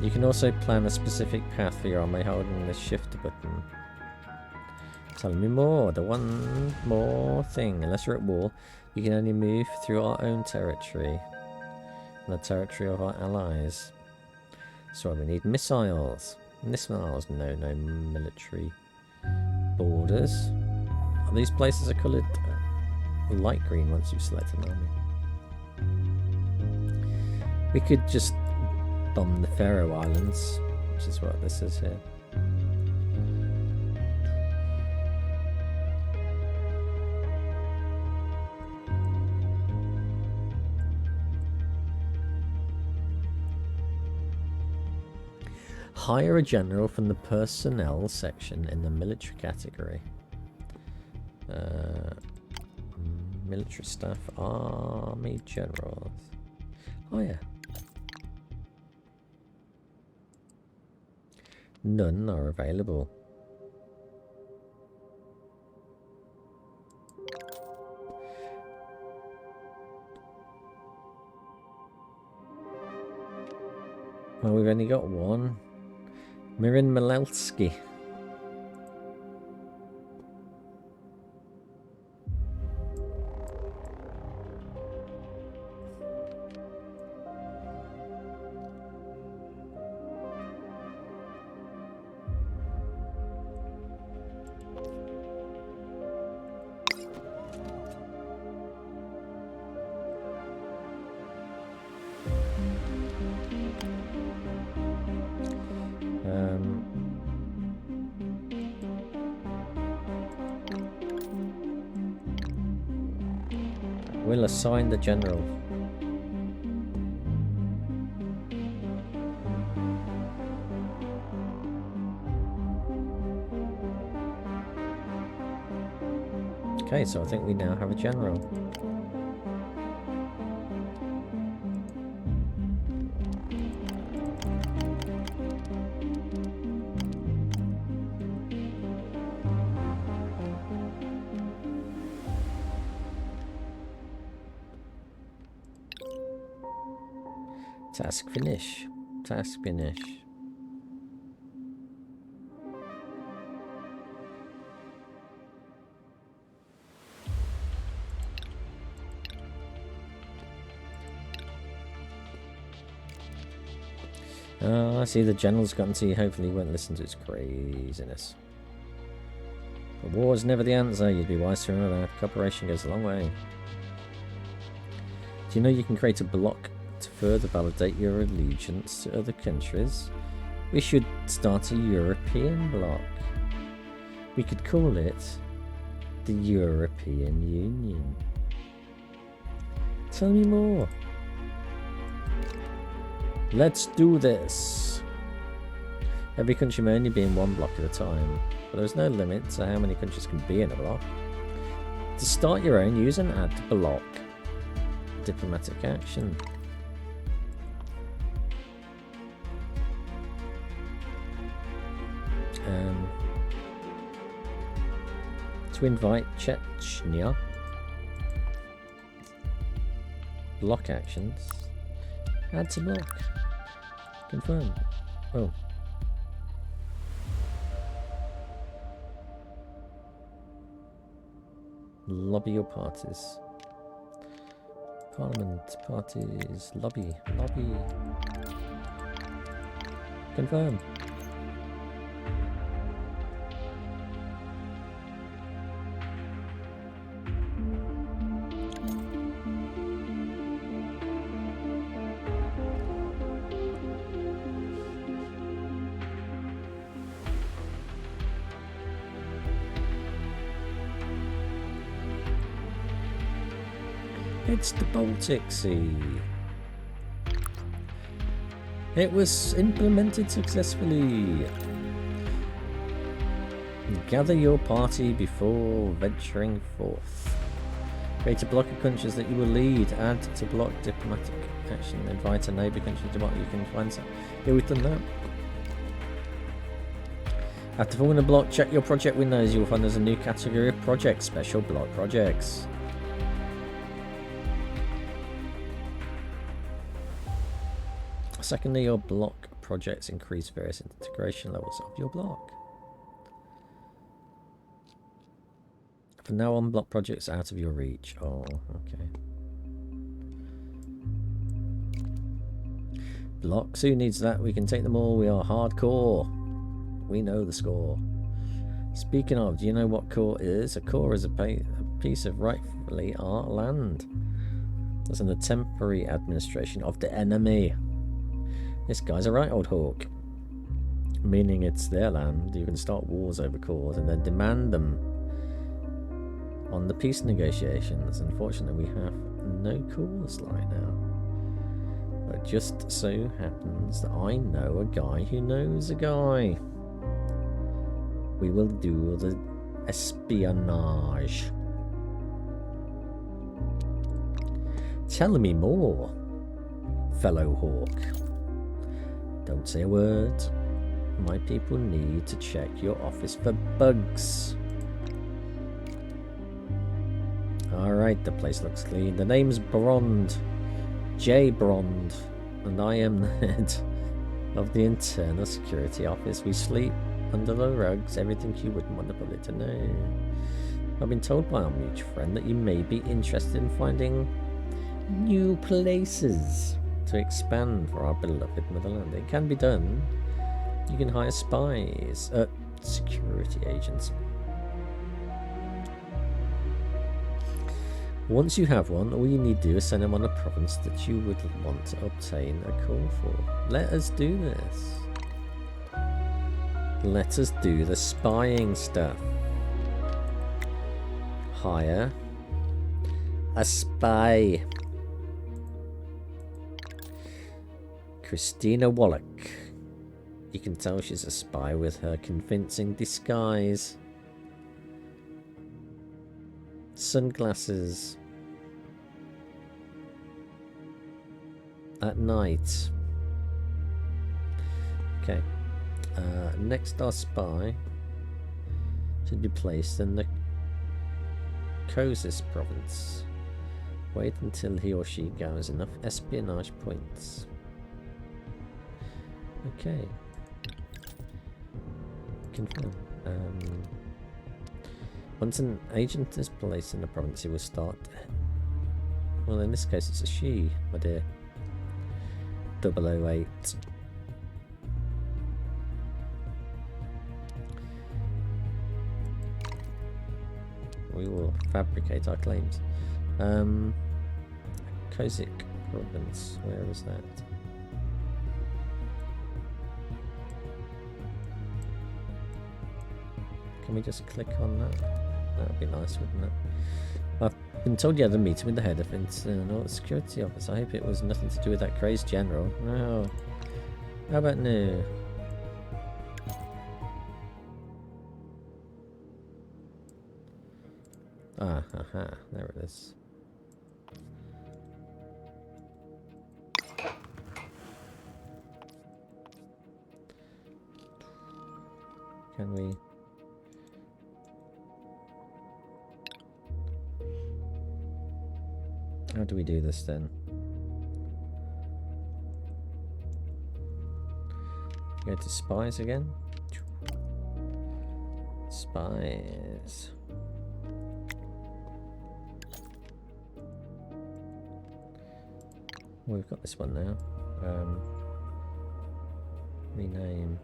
You can also plan a specific path for your army holding the shift button. Tell me more. The one more thing. Unless you're at war, you can only move through our own territory and the territory of our allies. So we need missiles. Missiles. No military borders. These places are coloured light green once you've selected an army. We could just bomb the Faroe Islands, which is what this is here. Hire a general from the personnel section in the military category. Military staff, army generals. Oh yeah. None are available. Well, we've only got one. Mirin Malelsky. We'll assign the general. Okay, so I think we now have a general. Task finish. Task finish. Oh, I see the general's gotten to you. Hopefully he won't listen to its craziness. But war's never the answer. You'd be wise to remember that. Cooperation goes a long way. Do you know you can create a block to further validate your allegiance to other countries? We should start a European bloc. We could call it the European Union. Tell me more. Let's do this. Every country may only be in one block at a time, but there's no limit to how many countries can be in a block. To start your own, use an add block. Diplomatic action. To invite Chechnya. Block actions. Add to block. Confirm. Oh. Lobby your parties. Parliament, parties, lobby. Confirm. It's the Baltic Sea. It was implemented successfully. Gather your party before venturing forth. Create a block of countries that you will lead. Add to block diplomatic action. Invite a neighbour country to block. You can find some. Yeah, we've done that. After forming a block, check your project windows. You will find there's a new category of projects. Special block projects. Secondly, your block projects increase various integration levels of your block. From now on, block projects out of your reach. Oh, okay. Blocks, who needs that? We can take them all. We are hardcore. We know the score. Speaking of, do you know what core is? A core is a piece of rightfully our land. That's in the temporary administration of the enemy. This guy's a right old hawk. Meaning it's their land. You can start wars over cores and then demand them on the peace negotiations. Unfortunately, we have no cores right now. But it just so happens that I know a guy who knows a guy. We will do the espionage. Tell me more, fellow hawk. Don't say a word. My people need to check your office for bugs. Alright, the place looks clean. The name's Brond. J. Brond. And I am the head of the Internal Security Office. We sleep under the rugs, everything you wouldn't want the public to know. I've been told by our mutual friend that you may be interested in finding new places to expand for our beloved motherland. It can be done. You can hire spies, security agents. Once you have one, all you need to do is send them on a province that you would want to obtain a call for. Let us do this. Let us do the spying stuff. Hire a spy. Christina Wallach. You can tell she's a spy with her convincing disguise. Sunglasses. At night. Okay. Next, our spy should be placed in the Kozis province. Wait until he or she gathers enough espionage points. Okay. Confirm. Once an agent is placed in the province, he will start. Well, in this case, it's a she, my dear. 008. We will fabricate our claims. Kozik province. Where is that? Can we just click on that? That would be nice, wouldn't it? I've been told you had a meeting with the head of internal security office. I hope it was nothing to do with that crazed general. No. How about no? Ah, haha, there it is. Can we... How do we do this then? Go to spies again. Spies. Well, we've got this one now. Rename.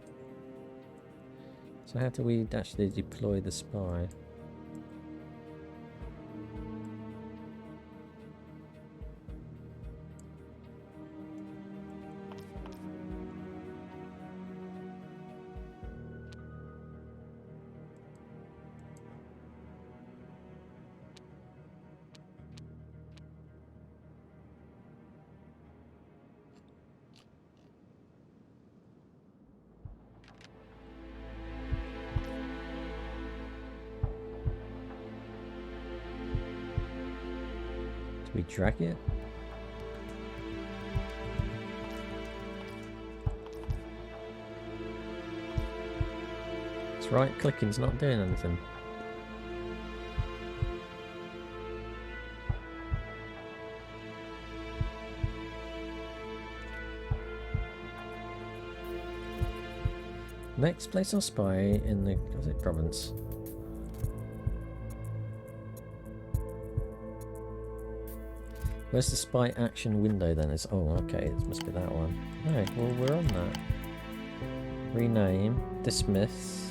So how do we actually deploy the spy? Do we drag it? It's right clicking's not doing anything. Next, place our spy in the province. Where's the spy action window then? It's oh okay, it must be that one. No, well we're on that. Rename, dismiss.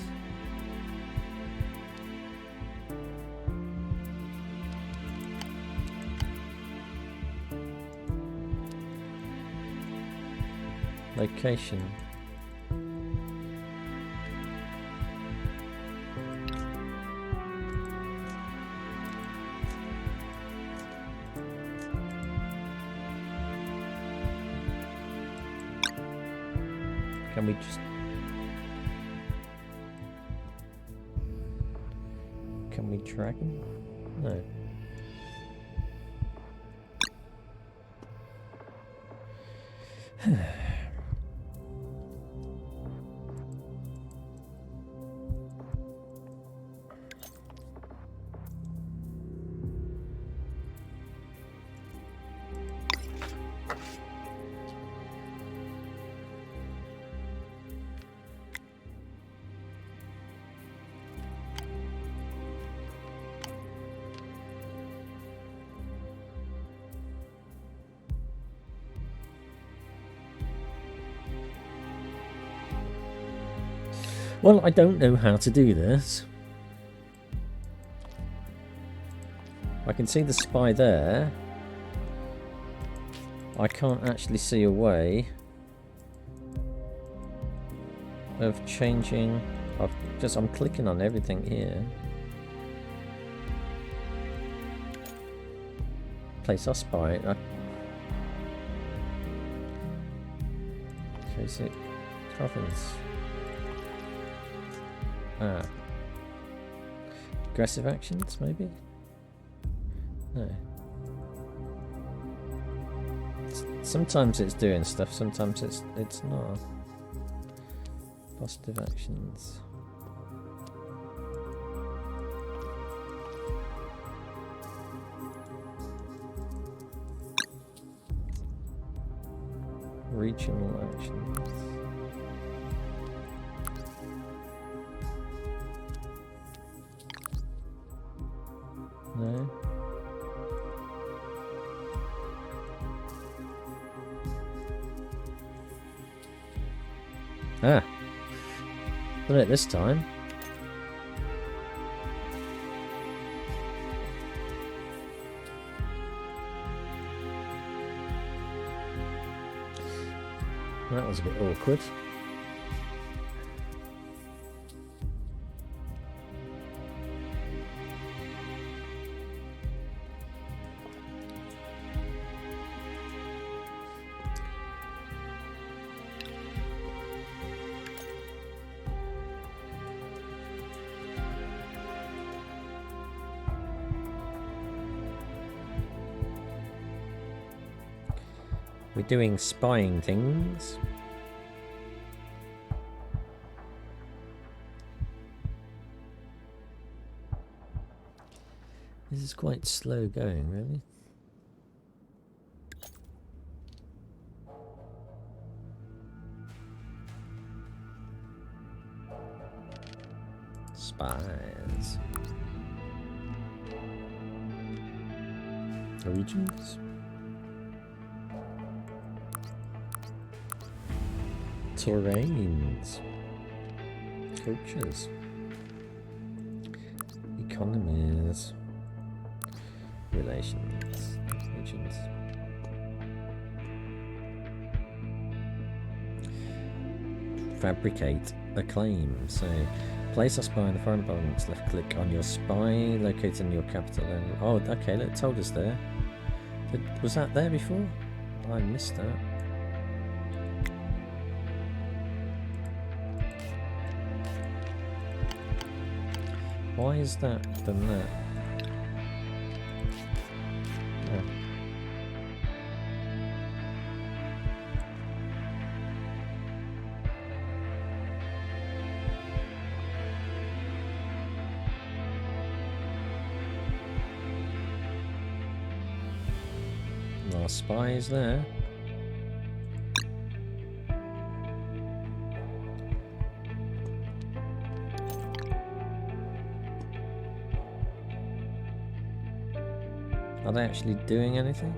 Location. Can we just... Can we drag him? No. Well, I don't know how to do this. I can see the spy there. I can't actually see a way of changing. I'm clicking on everything here. Place our spy. Basic province. Ah. Aggressive actions, maybe? No. Sometimes it's doing stuff, sometimes it's not. Positive actions. Regional actions. Ah. Done it this time. That was a bit awkward. We're doing spying things. This is quite slow going, really. Spies. Regions. Terrains. Cultures. Economies. Relations. Regions. Fabricate a claim. So, place a spy in the foreign environment. Left click on your spy, located in your capital. And, oh, okay, it told us there. Was that there before? I missed that. Why is that done that? Oh. Our spy is there. Are they actually doing anything?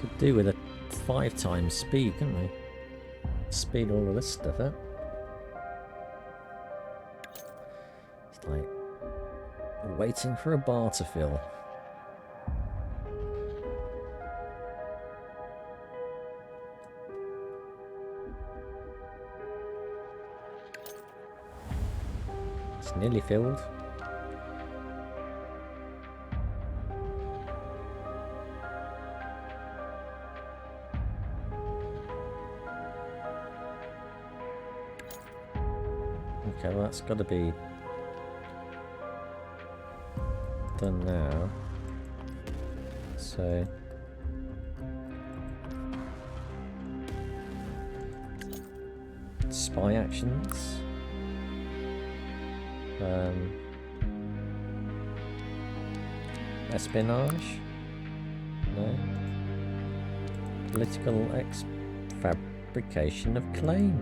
Could do with a 5 times speed, couldn't we? Speed all of this stuff up. It's like waiting for a bar to fill. It's nearly filled. Okay, well that's got to be done now. So spy actions. Espionage. No. Political fabrication of claim.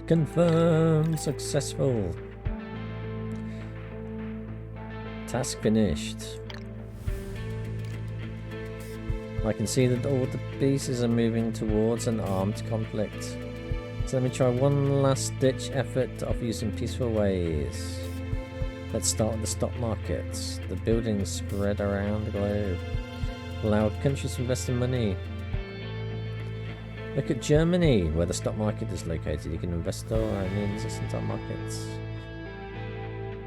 Confirmed. Successful. Task finished. I can see that all the pieces are moving towards an armed conflict. So let me try one last ditch effort to offer you some peaceful ways. Let's start with the stock markets. The buildings spread around the globe. Allow countries to invest in money. Look at Germany, where the stock market is located. You can invest in the existing stock markets.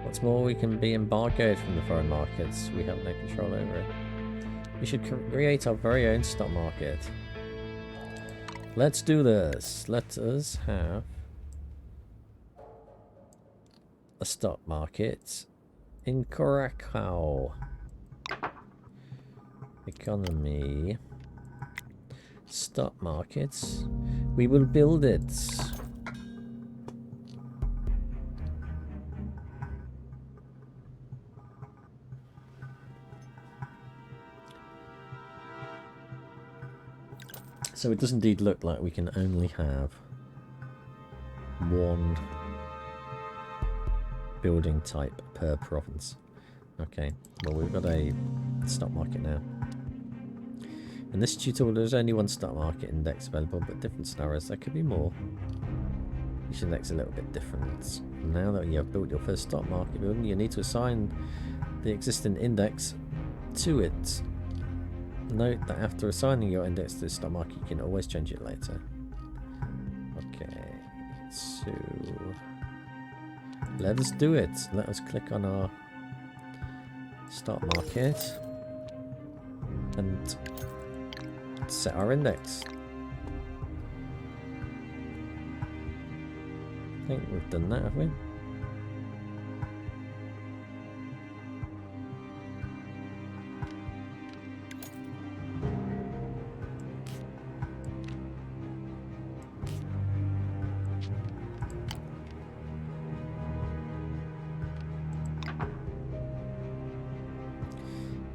What's more, we can be embargoed from the foreign markets. We have no control over it. We should create our very own stock market. Let's do this. Let us have a stock market In Curacao. Economy. Stock markets. We will build it. So it does indeed look like we can only have one building type per province. Okay, well we've got a stock market now. In this tutorial there's only one stock market index available, but different scenarios there could be more. Each index is a little bit different. Now that you have built your first stock market building, you need to assign the existing index to it. Note that after assigning your index to the stock market, you can always change it later. Okay, so let us do it. Let us click on our stock market and set our index. I think we've done that, have we?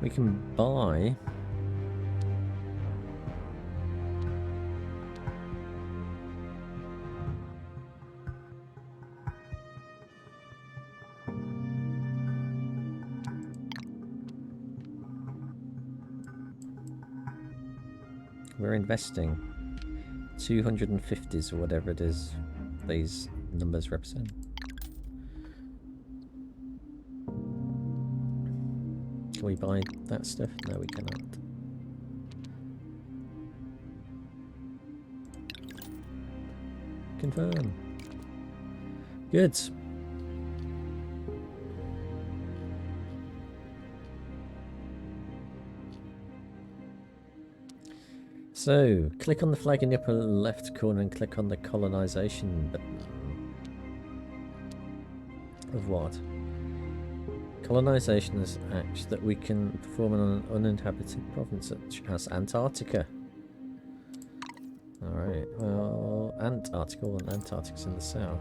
We can buy we're investing 250s or whatever it is these numbers represent. Can we buy that stuff? No, we cannot. Confirm. Good. So, click on the flag in the upper left corner and click on the colonization button. Of what? Colonization is an act that we can perform in an uninhabited province such as Antarctica. Alright, well, Antarctica, and Antarctica's in the south.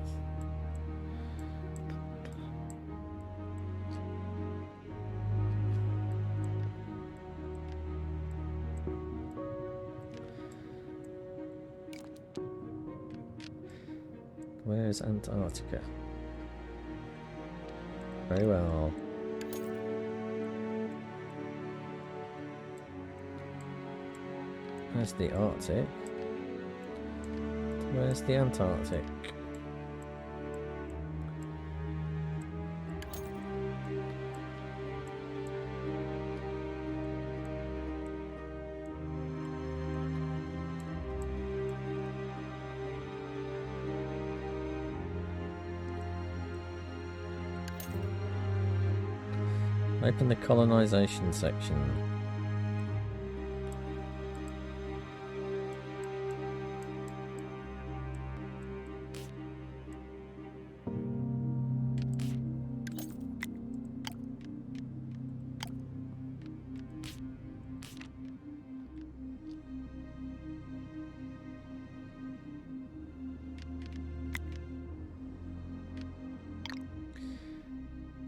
Where is Antarctica? Very well. There's the Arctic. Where's the Antarctic? Open the colonization section.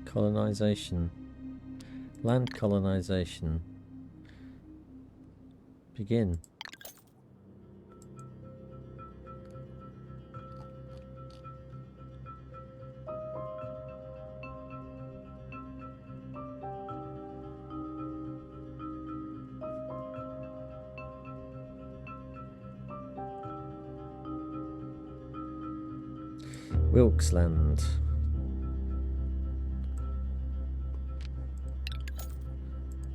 Colonization. Land colonization. Begin. Wilkesland.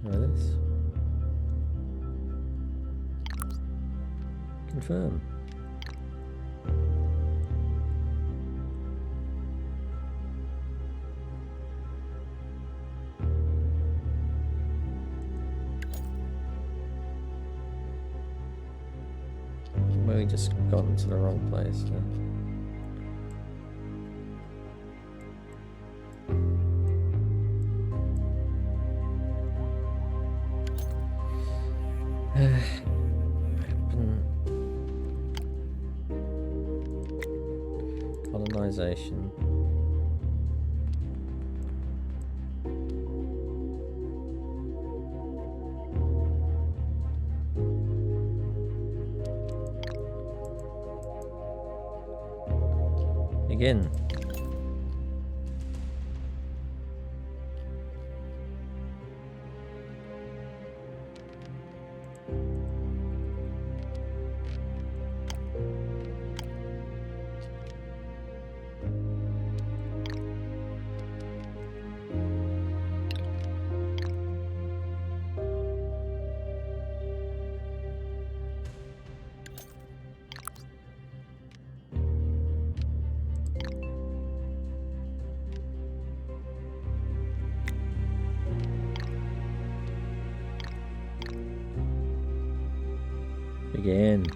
This. Confirm. We just got into the wrong place. Yeah. Colonization. Begin. Begin.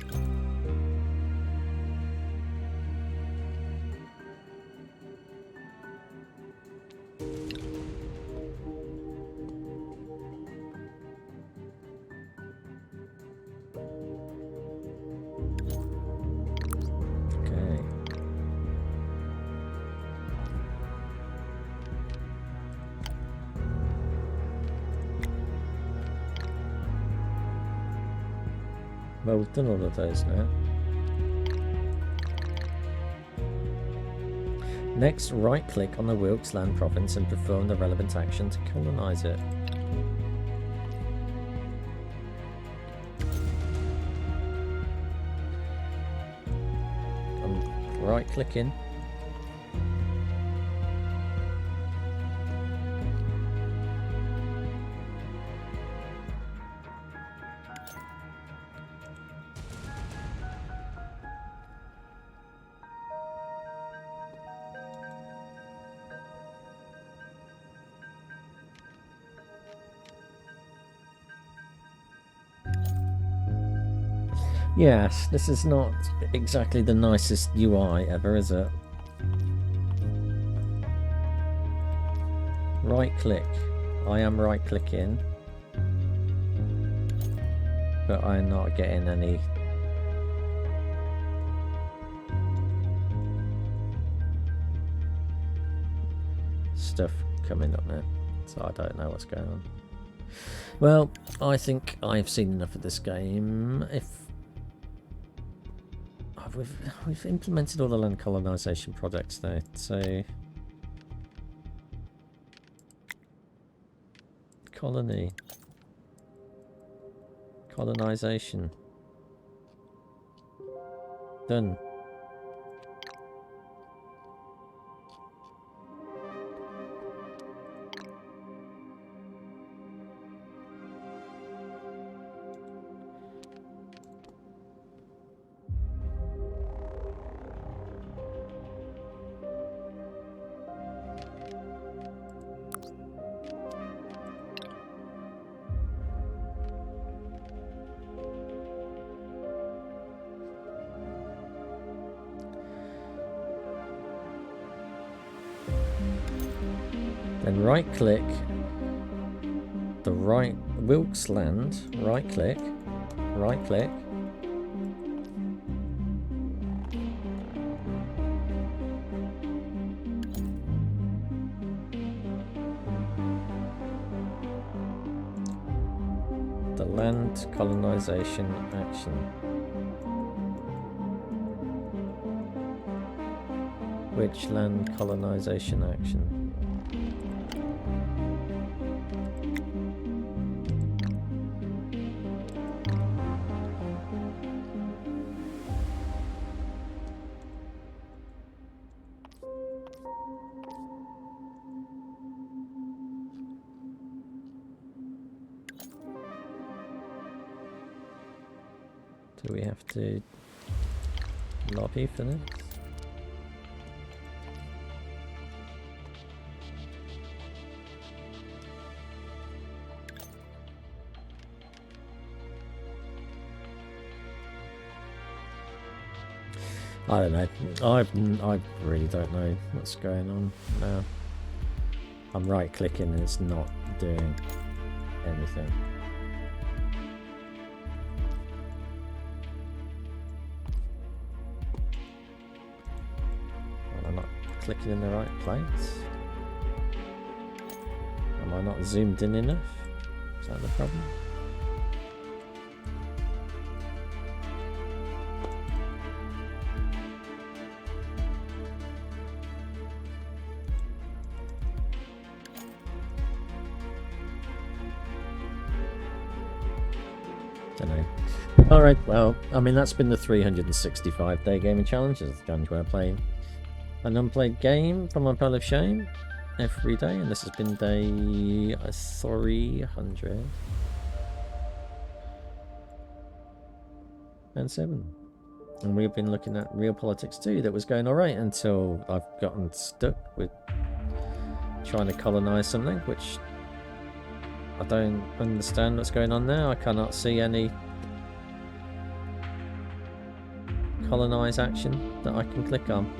Okay. Well, we've done all of those now. Next, right-click on the Wilkes land province and perform the relevant action to colonize it. I'm right-clicking. Yes, this is not exactly the nicest UI ever, is it? Right click. I am right clicking, but I'm not getting any stuff coming up now, so I don't know what's going on. Well, I think I've seen enough of this game. If we've implemented all the land colonization projects though, so colony colonization done. Then right click the right Wilkes land, right click, the land colonization action. Which land colonization action? Do we have to lobby for this? I don't know. I really don't know what's going on now. I'm right clicking and it's not doing anything. clicking in the right place? Am I not zoomed in enough? Is that the problem? Dunno. Alright, well, I mean, that's been the 365-day gaming challenge. It's the challenge where I play an unplayed game from my pile of shame every day, and this has been day 307. And we've been looking at Realpolitiks 2. That was going alright until I've gotten stuck with trying to colonise something, which I don't understand what's going on there. I cannot see any colonise action that I can click on.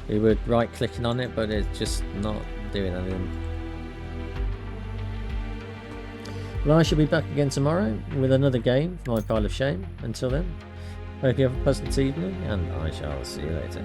We were right clicking on it, but it's just not doing anything. Well, I shall be back again tomorrow with another game for my pile of shame. Until then, hope you have a pleasant evening, and I shall see you later.